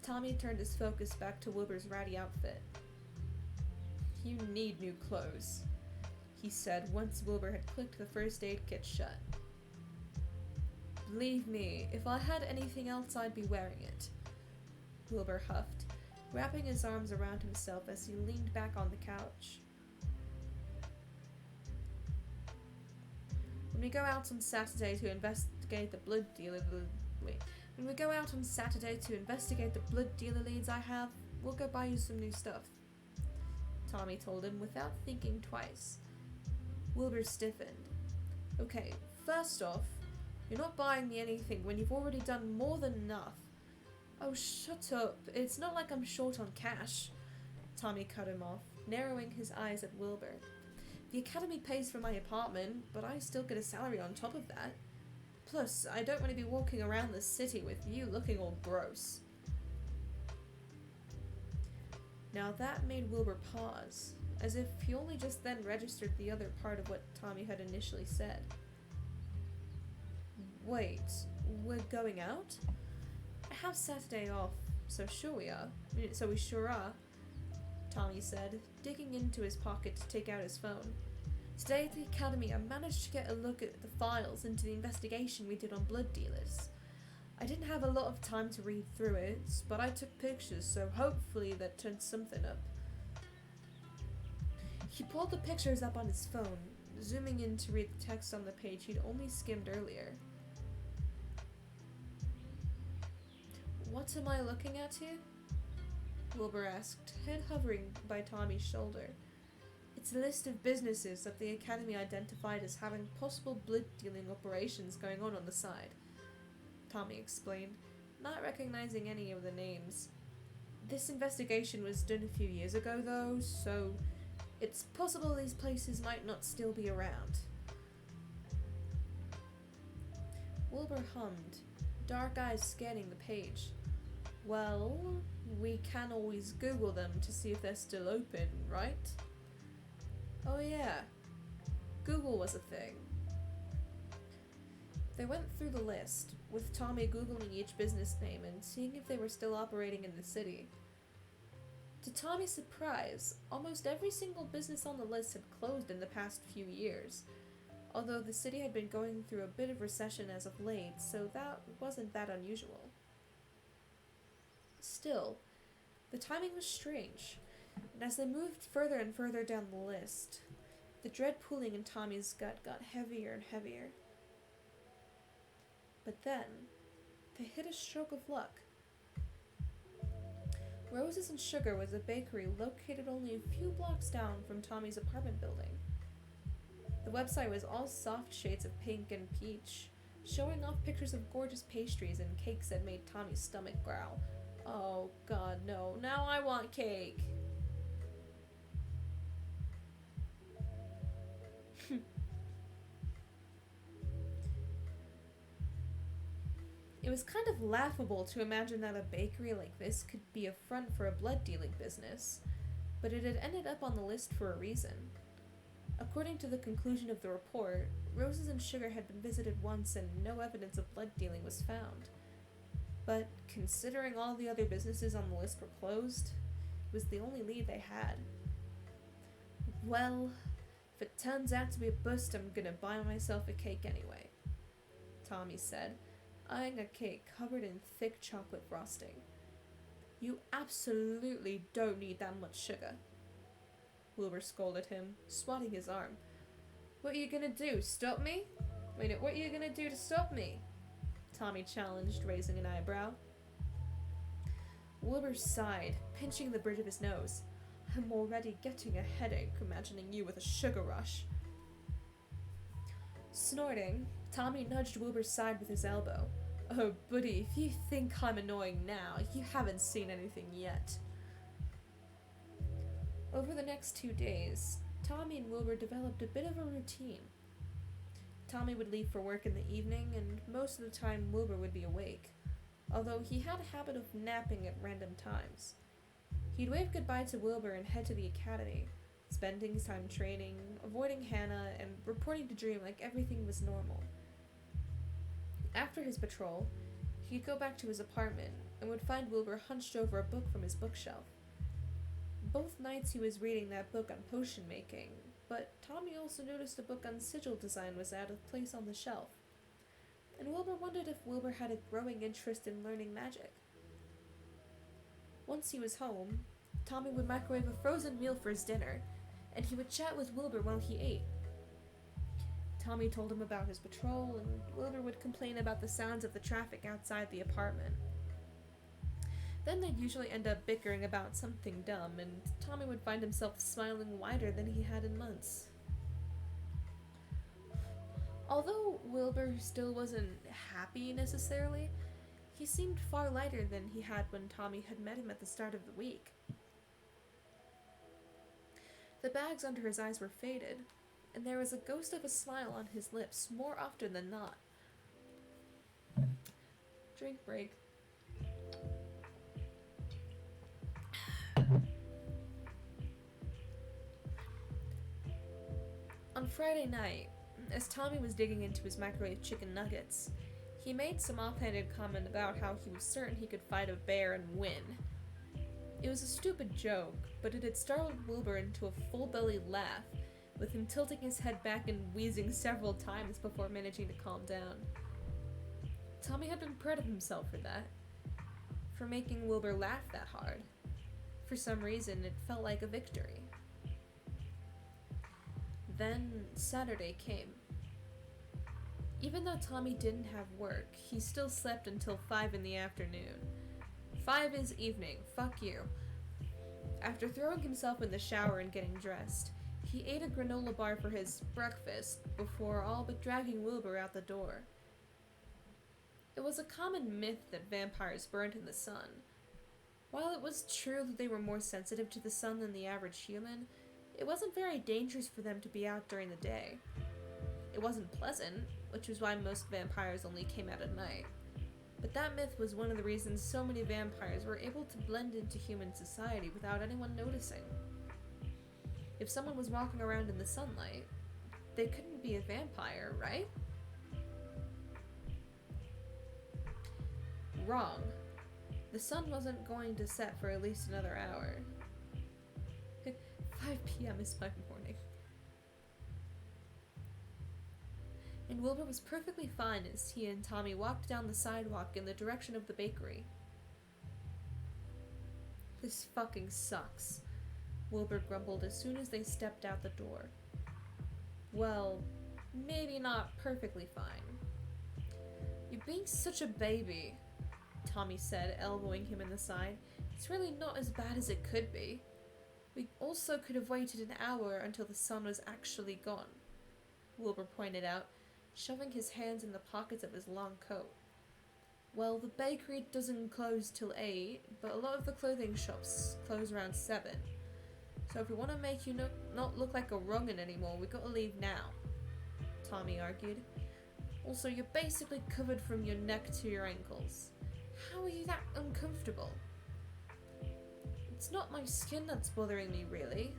A: Tommy turned his focus back to Wilbur's ratty outfit. "You need new clothes," he said once Wilbur had clicked the first aid kit shut. "Believe me, if I had anything else I'd be wearing it," Wilbur huffed, wrapping his arms around himself as he leaned back on the couch. When we go out on Saturday to investigate the blood dealer leads I have, we'll go buy you some new stuff," Tommy told him without thinking twice. Wilbur stiffened. "Okay, first off, you're not buying me anything when you've already done more than enough." "Oh, shut up. It's not like I'm short on cash," Tommy cut him off, narrowing his eyes at Wilbur. "The academy pays for my apartment, but I still get a salary on top of that. Plus, I don't want to be walking around the city with you looking all gross." Now that made Wilbur pause, as if he only just then registered the other part of what Tommy had initially said. "Wait, we're going out? I have Saturday off, so we sure are," Tommy said, digging into his pocket to take out his phone. "Today at the academy I managed to get a look at the files into the investigation we did on blood dealers. I didn't have a lot of time to read through it, but I took pictures, so hopefully that turned something up." He pulled the pictures up on his phone, zooming in to read the text on the page he'd only skimmed earlier. "What am I looking at here?" Wilbur asked, head hovering by Tommy's shoulder. "It's a list of businesses that the academy identified as having possible blood-dealing operations going on the side," Tommy explained, not recognizing any of the names. "This investigation was done a few years ago, though, so it's possible these places might not still be around." Wilbur hummed, dark eyes scanning the page. "Well, we can always Google them to see if they're still open, right?" Oh yeah, Google was a thing. They went through the list, with Tommy Googling each business name and seeing if they were still operating in the city. To Tommy's surprise, almost every single business on the list had closed in the past few years, although the city had been going through a bit of recession as of late, so that wasn't that unusual. Still, the timing was strange, and as they moved further and further down the list, the dread pooling in Tommy's gut got heavier and heavier. But then, they hit a stroke of luck. Roses and Sugar was a bakery located only a few blocks down from Tommy's apartment building. The website was all soft shades of pink and peach, showing off pictures of gorgeous pastries and cakes that made Tommy's stomach growl. "Oh god, no, now I want cake!" It was kind of laughable to imagine that a bakery like this could be a front for a blood-dealing business, but it had ended up on the list for a reason. According to the conclusion of the report, Roses and Sugar had been visited once and no evidence of blood dealing was found. But considering all the other businesses on the list were closed, it was the only lead they had. "Well, if it turns out to be a bust, I'm gonna buy myself a cake anyway," Tommy said, eyeing a cake covered in thick chocolate frosting. "You absolutely don't need that much sugar," Wilbur scolded him, swatting his arm. "What are you gonna do, stop me? Wait, what are you gonna do to stop me?" Tommy challenged, raising an eyebrow. Wilbur sighed, pinching the bridge of his nose. I'm already getting a headache imagining you with a sugar rush. Snorting, Tommy nudged Wilbur's side with his elbow. Oh, buddy, if you think I'm annoying now, you haven't seen anything yet. Over the next 2 days, Tommy and Wilbur developed a bit of a routine. Tommy would leave for work in the evening, and most of the time Wilbur would be awake, although he had a habit of napping at random times. He'd wave goodbye to Wilbur and head to the academy, spending his time training, avoiding Hannah, and reporting to Dream like everything was normal. After his patrol, he'd go back to his apartment and would find Wilbur hunched over a book from his bookshelf. Both nights he was reading that book on potion making, but Tommy also noticed a book on sigil design was out of place on the shelf, and Wilbur wondered if Wilbur had a growing interest in learning magic. Once he was home, Tommy would microwave a frozen meal for his dinner, and he would chat with Wilbur while he ate. Tommy told him about his patrol, and Wilbur would complain about the sounds of the traffic outside the apartment. Then they'd usually end up bickering about something dumb, and Tommy would find himself smiling wider than he had in months. Although Wilbur still wasn't happy necessarily, he seemed far lighter than he had when Tommy had met him at the start of the week. The bags under his eyes were faded, and there was a ghost of a smile on his lips more often than not. Drink break. On Friday night, as Tommy was digging into his microwave chicken nuggets, he made some offhanded comment about how he was certain he could fight a bear and win. It was a stupid joke, but it had startled Wilbur into a full-bellied laugh, with him tilting his head back and wheezing several times before managing to calm down. Tommy had been proud of himself for that, for making Wilbur laugh that hard. For some reason, it felt like a victory. Then Saturday came. Even though Tommy didn't have work, he still slept until 5 in the afternoon. 5 is evening, fuck you. After throwing himself in the shower and getting dressed, he ate a granola bar for his breakfast before all but dragging Wilbur out the door. It was a common myth that vampires burned in the sun. While it was true that they were more sensitive to the sun than the average human, it wasn't very dangerous for them to be out during the day. It wasn't pleasant, which was why most vampires only came out at night. But that myth was one of the reasons so many vampires were able to blend into human society without anyone noticing. If someone was walking around in the sunlight, they couldn't be a vampire, right? Wrong. The sun wasn't going to set for at least another hour. 5 p.m. is my morning. And Wilbur was perfectly fine as he and Tommy walked down the sidewalk in the direction of the bakery. This fucking sucks, Wilbur grumbled as soon as they stepped out the door. Well, maybe not perfectly fine. You're being such a baby, Tommy said, elbowing him in the side. It's really not as bad as it could be. We also could have waited an hour until the sun was actually gone, Wilbur pointed out, shoving his hands in the pockets of his long coat. Well, the bakery doesn't close till 8, but a lot of the clothing shops close around 7. So if we want to make you not look like a wrong'un anymore, we gotta leave now, Tommy argued. Also, you're basically covered from your neck to your ankles. How are you that uncomfortable? It's not my skin that's bothering me, really,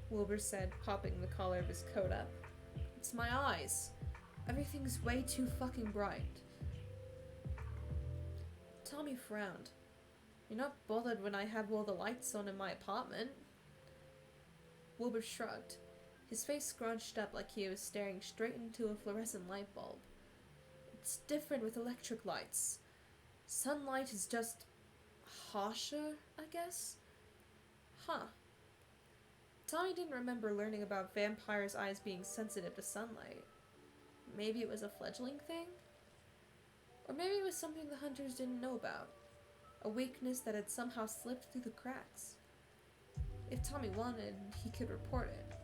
A: Wilbur said, popping the collar of his coat up. It's my eyes. Everything's way too fucking bright. Tommy frowned. You're not bothered when I have all the lights on in my apartment. Wilbur shrugged, his face scrunched up like he was staring straight into a fluorescent light bulb. It's different with electric lights. Sunlight is just harsher, I guess? Huh. Tommy didn't remember learning about vampires' eyes being sensitive to sunlight. Maybe it was a fledgling thing? Or maybe it was something the hunters didn't know about. A weakness that had somehow slipped through the cracks. If Tommy wanted, he could report it.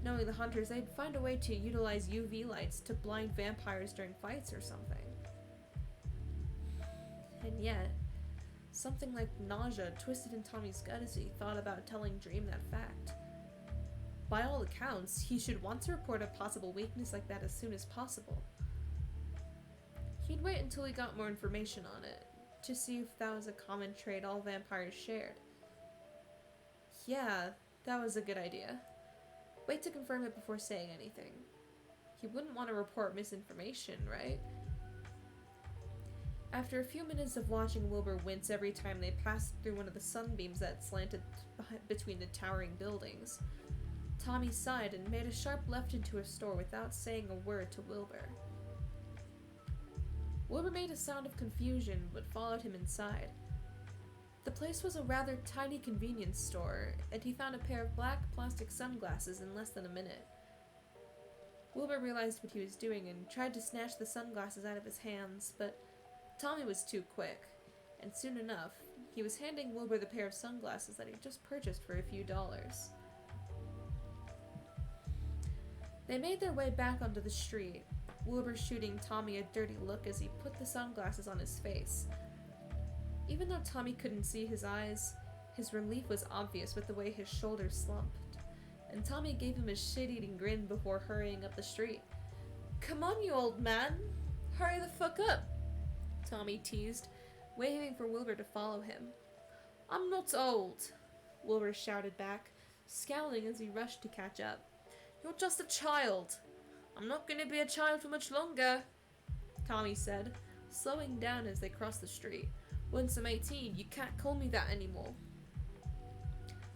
A: Knowing the hunters, they'd find a way to utilize UV lights to blind vampires during fights or something. And yet, something like nausea twisted in Tommy's gut as he thought about telling Dream that fact. By all accounts, he should want to report a possible weakness like that as soon as possible. He'd wait until he got more information on it, to see if that was a common trait all vampires shared. Yeah, that was a good idea. Wait to confirm it before saying anything. He wouldn't want to report misinformation, right? After a few minutes of watching Wilbur wince every time they passed through one of the sunbeams that slanted between the towering buildings, Tommy sighed and made a sharp left into a store without saying a word to Wilbur. Wilbur made a sound of confusion, but followed him inside. The place was a rather tiny convenience store, and he found a pair of black plastic sunglasses in less than a minute. Wilbur realized what he was doing and tried to snatch the sunglasses out of his hands, but Tommy was too quick, and soon enough, he was handing Wilbur the pair of sunglasses that he'd just purchased for a few dollars. They made their way back onto the street, Wilbur shooting Tommy a dirty look as he put the sunglasses on his face. Even though Tommy couldn't see his eyes, his relief was obvious with the way his shoulders slumped, and Tommy gave him a shit-eating grin before hurrying up the street. "Come on, you old man! Hurry the fuck up!" Tommy teased, waving for Wilbur to follow him. "I'm not old," Wilbur shouted back, scowling as he rushed to catch up. "You're just a child." "I'm not going to be a child for much longer," Tommy said, slowing down as they crossed the street. "Once I'm 18, you can't call me that anymore."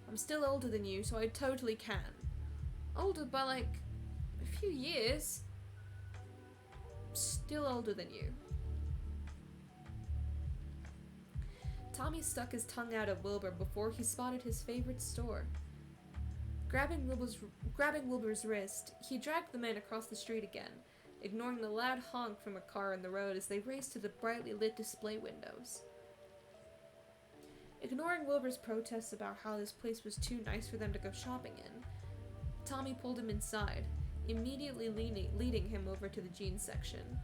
A: "I'm still older than you, so I totally can." "Older by like a few years." "Still older than you." Tommy stuck his tongue out at Wilbur before he spotted his favorite store. Grabbing Wilbur's wrist, he dragged the man across the street again, ignoring the loud honk from a car in the road as they raced to the brightly lit display windows. Ignoring Wilbur's protests about how this place was too nice for them to go shopping in, Tommy pulled him inside, immediately leading him over to the jeans section.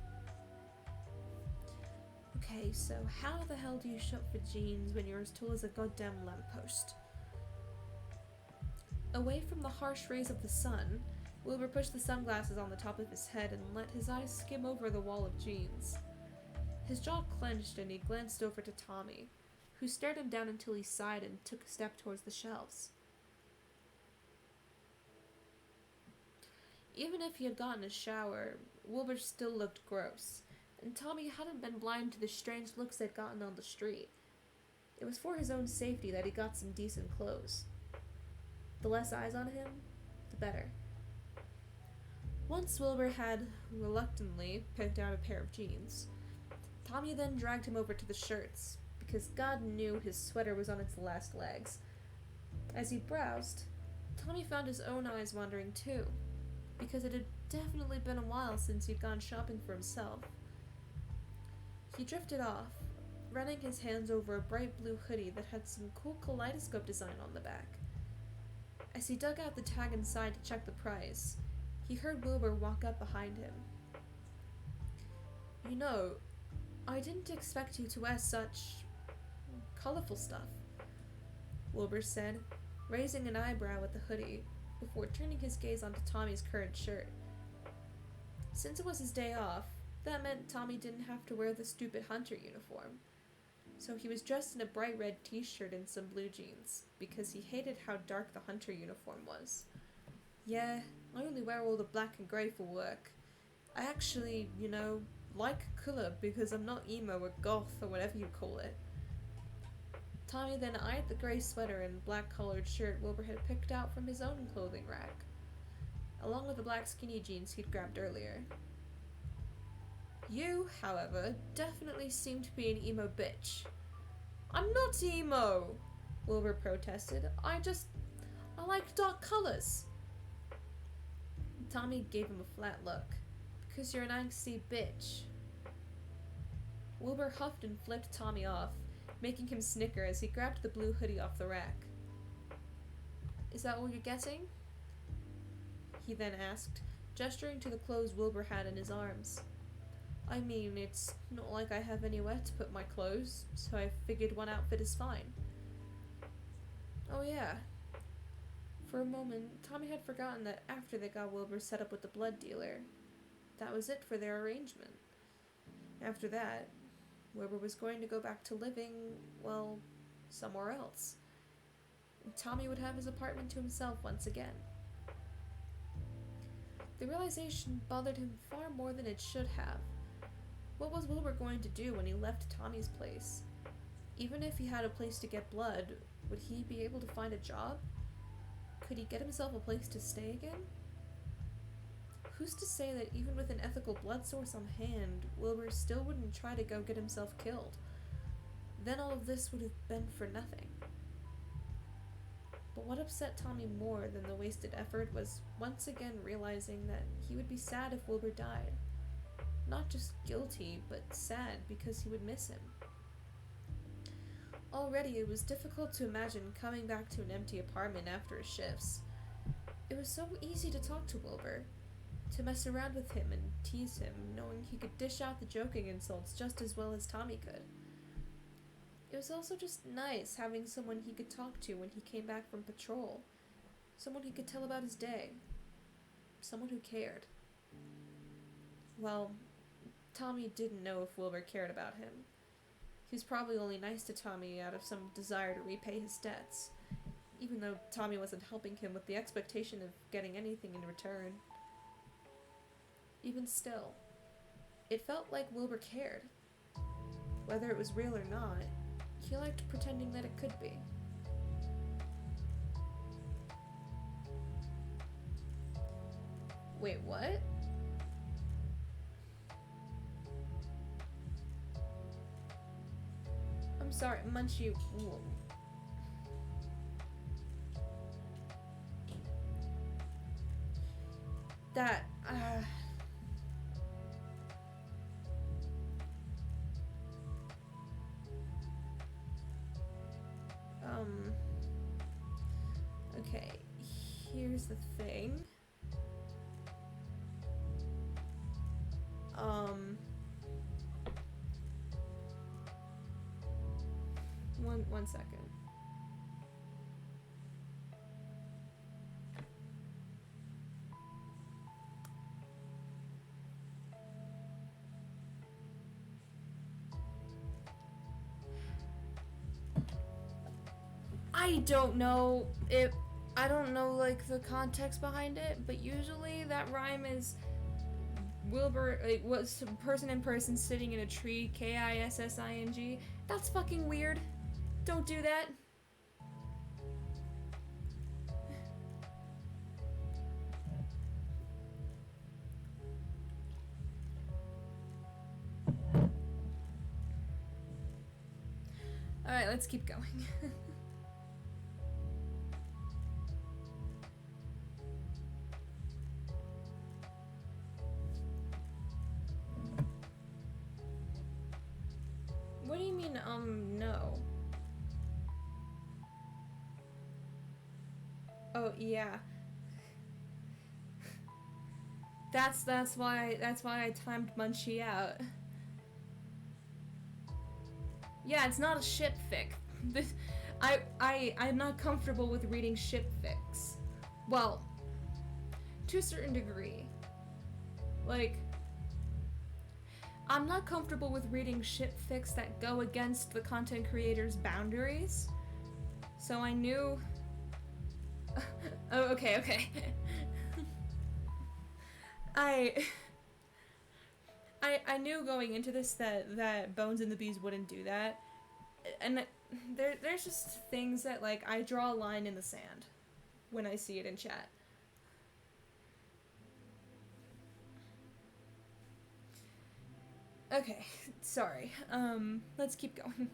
A: "Okay, so how the hell do you shop for jeans when you're as tall as a goddamn lamppost?" Away from the harsh rays of the sun, Wilbur pushed the sunglasses on the top of his head and let his eyes skim over the wall of jeans. His jaw clenched and he glanced over to Tommy, who stared him down until he sighed and took a step towards the shelves. Even if he had gotten a shower, Wilbur still looked gross, and Tommy hadn't been blind to the strange looks they'd gotten on the street. It was for his own safety that he got some decent clothes. The less eyes on him, the better. Once Wilbur had, reluctantly, picked out a pair of jeans, Tommy then dragged him over to the shirts, because God knew his sweater was on its last legs. As he browsed, Tommy found his own eyes wandering too, because it had definitely been a while since he'd gone shopping for himself. He drifted off, running his hands over a bright blue hoodie that had some cool kaleidoscope design on the back. As he dug out the tag inside to check the price, he heard Wilbur walk up behind him. "You know, I didn't expect you to wear such colorful stuff," Wilbur said, raising an eyebrow at the hoodie, before turning his gaze onto Tommy's current shirt. Since it was his day off, that meant Tommy didn't have to wear the stupid hunter uniform, so he was dressed in a bright red t-shirt and some blue jeans, because he hated how dark the hunter uniform was. "Yeah, I only wear all the black and grey for work. I actually, like colour because I'm not emo or goth or whatever you call it." Tommy then eyed the grey sweater and black-collared shirt Wilbur had picked out from his own clothing rack, along with the black skinny jeans he'd grabbed earlier. "You, however, definitely seem to be an emo bitch." "I'm not emo!" Wilbur protested. I like dark colours." Tommy gave him a flat look. "Because you're an angsty bitch." Wilbur huffed and flipped Tommy off, making him snicker as he grabbed the blue hoodie off the rack. Is that what you're guessing? He then asked, gesturing to the clothes Wilbur had in his arms. I mean, it's not like I have anywhere to put my clothes, so I figured one outfit is fine. Oh yeah. For a moment, Tommy had forgotten that after they got Wilbur set up with the blood dealer, that was it for their arrangement. After that, Wilbur was going to go back to living, well, somewhere else. Tommy would have his apartment to himself once again. The realization bothered him far more than it should have. What was Wilbur going to do when he left Tommy's place? Even if he had a place to get blood, would he be able to find a job? Could he get himself a place to stay again? Who's to say that even with an ethical blood source on hand, Wilbur still wouldn't try to go get himself killed? Then all of this would have been for nothing. But what upset Tommy more than the wasted effort was once again realizing that he would be sad if Wilbur died. Not just guilty, but sad because he would miss him. Already it was difficult to imagine coming back to an empty apartment after his shifts. It was so easy to talk to Wilbur, to mess around with him and tease him, knowing he could dish out the joking insults just as well as Tommy could. It was also just nice having someone he could talk to when he came back from patrol. Someone he could tell about his day. Someone who cared. Well, Tommy didn't know if Wilbur cared about him. He was probably only nice to Tommy out of some desire to repay his debts, even though Tommy wasn't helping him with the expectation of getting anything in return. Even still, it felt like Wilbur cared. Whether it was real or not, he liked pretending that it could be. Wait, what? I'm sorry, Munchie. Whoa. That, okay, here's the thing. One second. I don't know if I don't know like the context behind it, but usually that rhyme is Wilbur was person in person sitting in a tree, Kissing. That's fucking weird. Don't do that. Alright, let's keep going. What do you mean, no? Oh, yeah. That's why I timed Munchie out. Yeah, it's not a ship fic. I'm not comfortable with reading ship fics. Well, to a certain degree. Like, I'm not comfortable with reading ship fics that go against the content creator's boundaries. So I knew... oh, okay. I knew going into this that Bones and the Bees wouldn't do that. And there's just things that, like, I draw a line in the sand when I see it in chat. Okay, sorry. Let's keep going.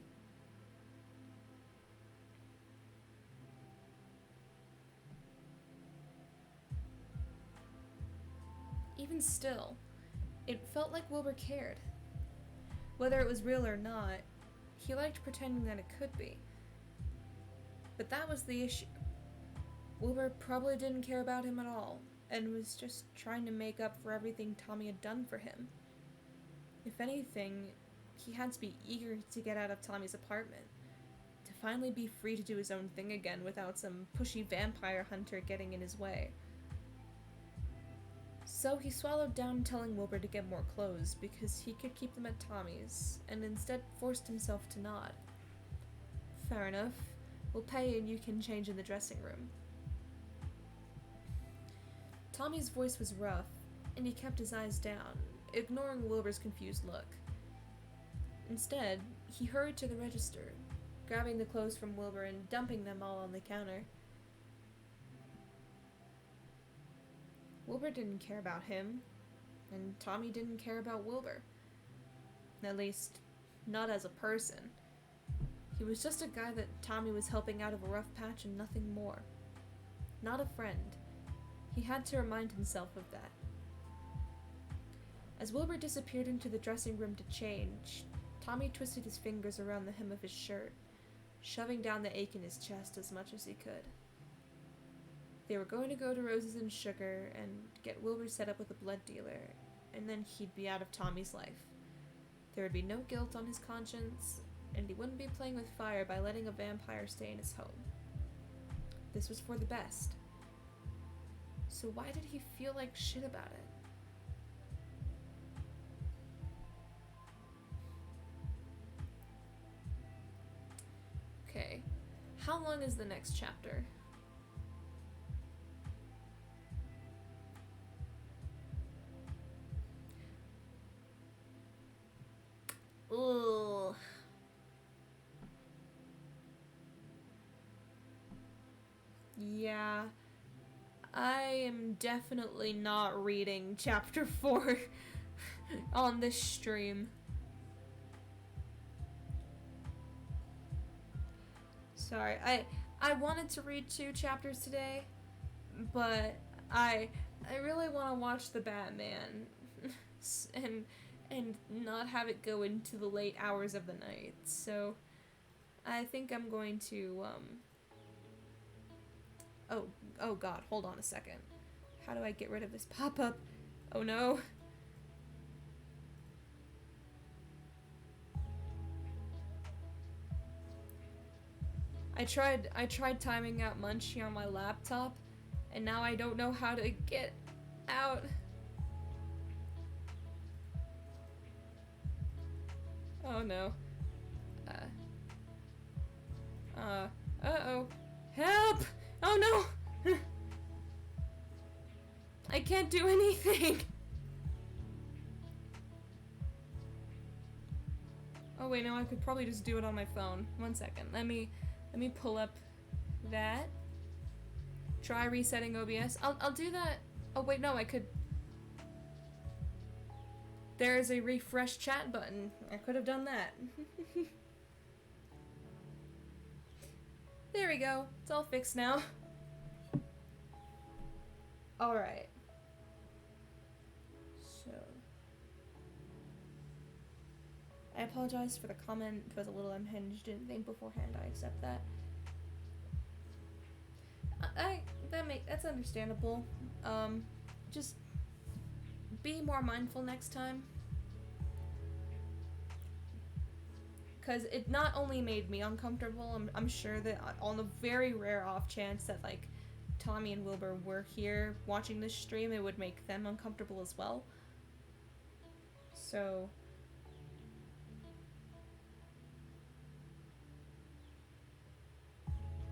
A: Even still, it felt like Wilbur cared. Whether it was real or not, he liked pretending that it could be. But that was the issue. Wilbur probably didn't care about him at all, and was just trying to make up for everything Tommy had done for him. If anything, he had to be eager to get out of Tommy's apartment, to finally be free to do his own thing again without some pushy vampire hunter getting in his way. So he swallowed down telling Wilbur to get more clothes because he could keep them at Tommy's, and instead forced himself to nod. Fair enough. We'll pay and you can change in the dressing room. Tommy's voice was rough, and he kept his eyes down, ignoring Wilbur's confused look. Instead, he hurried to the register, grabbing the clothes from Wilbur and dumping them all on the counter. Wilbur didn't care about him, and Tommy didn't care about Wilbur. At least, not as a person. He was just a guy that Tommy was helping out of a rough patch and nothing more. Not a friend. He had to remind himself of that. As Wilbur disappeared into the dressing room to change, Tommy twisted his fingers around the hem of his shirt, shoving down the ache in his chest as much as he could. They were going to go to Roses and Sugar and get Wilbur set up with a blood dealer, and then he'd be out of Tommy's life. There would be no guilt on his conscience, and he wouldn't be playing with fire by letting a vampire stay in his home. This was for the best. So why did he feel like shit about it? Okay, how long is the next chapter? Ugh. Yeah, I am definitely not reading chapter 4 on this stream. Sorry, I wanted to read 2 chapters today, but I really want to watch the Batman and not have it go into the late hours of the night. So I think I'm going to Oh god, hold on a second. How do I get rid of this pop-up? Oh no. I tried timing out Munchie on my laptop, and now I don't know how to get out. Oh no. Uh-oh. Help! Oh no! I can't do anything! Oh wait, no, I could probably just do it on my phone. 1 second. Let me pull up that. Try resetting OBS. I'll do that. Oh wait, no, I could. There's a refresh chat button. I could have done that. There we go. It's all fixed now. Alright. So. I apologize for the comment. It was a little unhinged. Didn't think beforehand. I accept that. That's understandable. Just be more mindful next time. Because it not only made me uncomfortable, I'm sure that on the very rare off chance that, like, Tommy and Wilbur were here watching this stream, it would make them uncomfortable as well. So...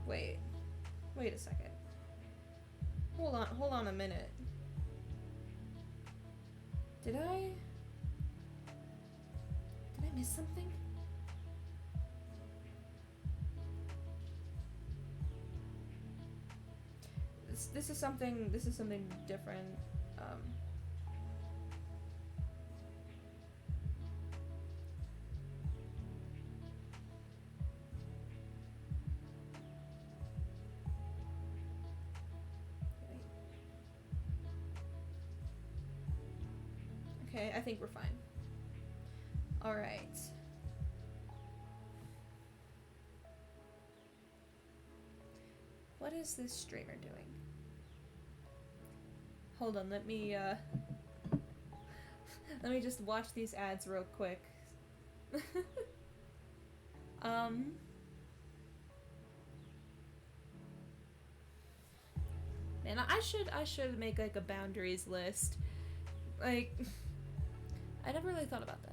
A: Wait a second. Hold on a minute. Did I miss something? This is something different. Okay, I think we're fine. Alright. What is this streamer doing? Hold on, let me let me just watch these ads real quick. Man, I should make like a boundaries list. Like, I never really thought about that.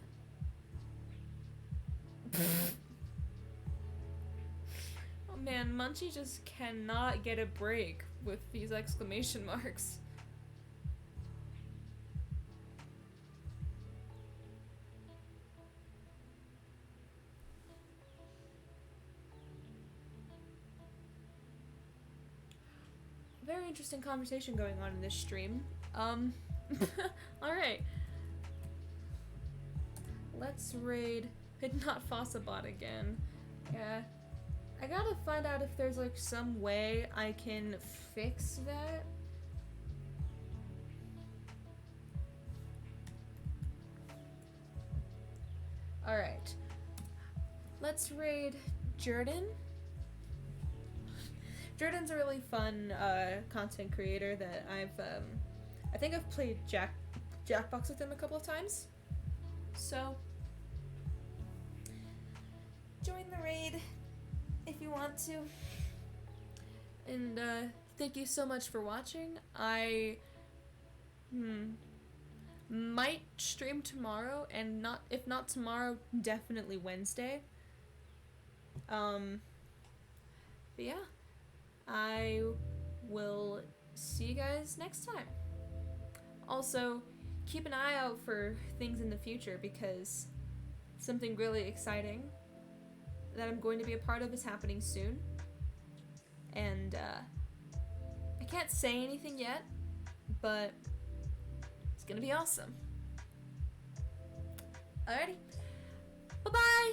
A: Oh man, Munchie just cannot get a break with these exclamation marks. Very interesting conversation going on in this stream. Alright. Let's raid Not Fossabot again. Yeah. I gotta find out if there's like some way I can fix that. Alright. Let's raid Jordan. Jordan's a really fun content creator that I think I've played Jackbox with him a couple of times. So, join the raid if you want to. And thank you so much for watching. I might stream tomorrow, and if not tomorrow, definitely Wednesday. But yeah. I will see you guys next time. Also, keep an eye out for things in the future because something really exciting that I'm going to be a part of is happening soon. And I can't say anything yet, but it's gonna be awesome. Alrighty. Bye-bye!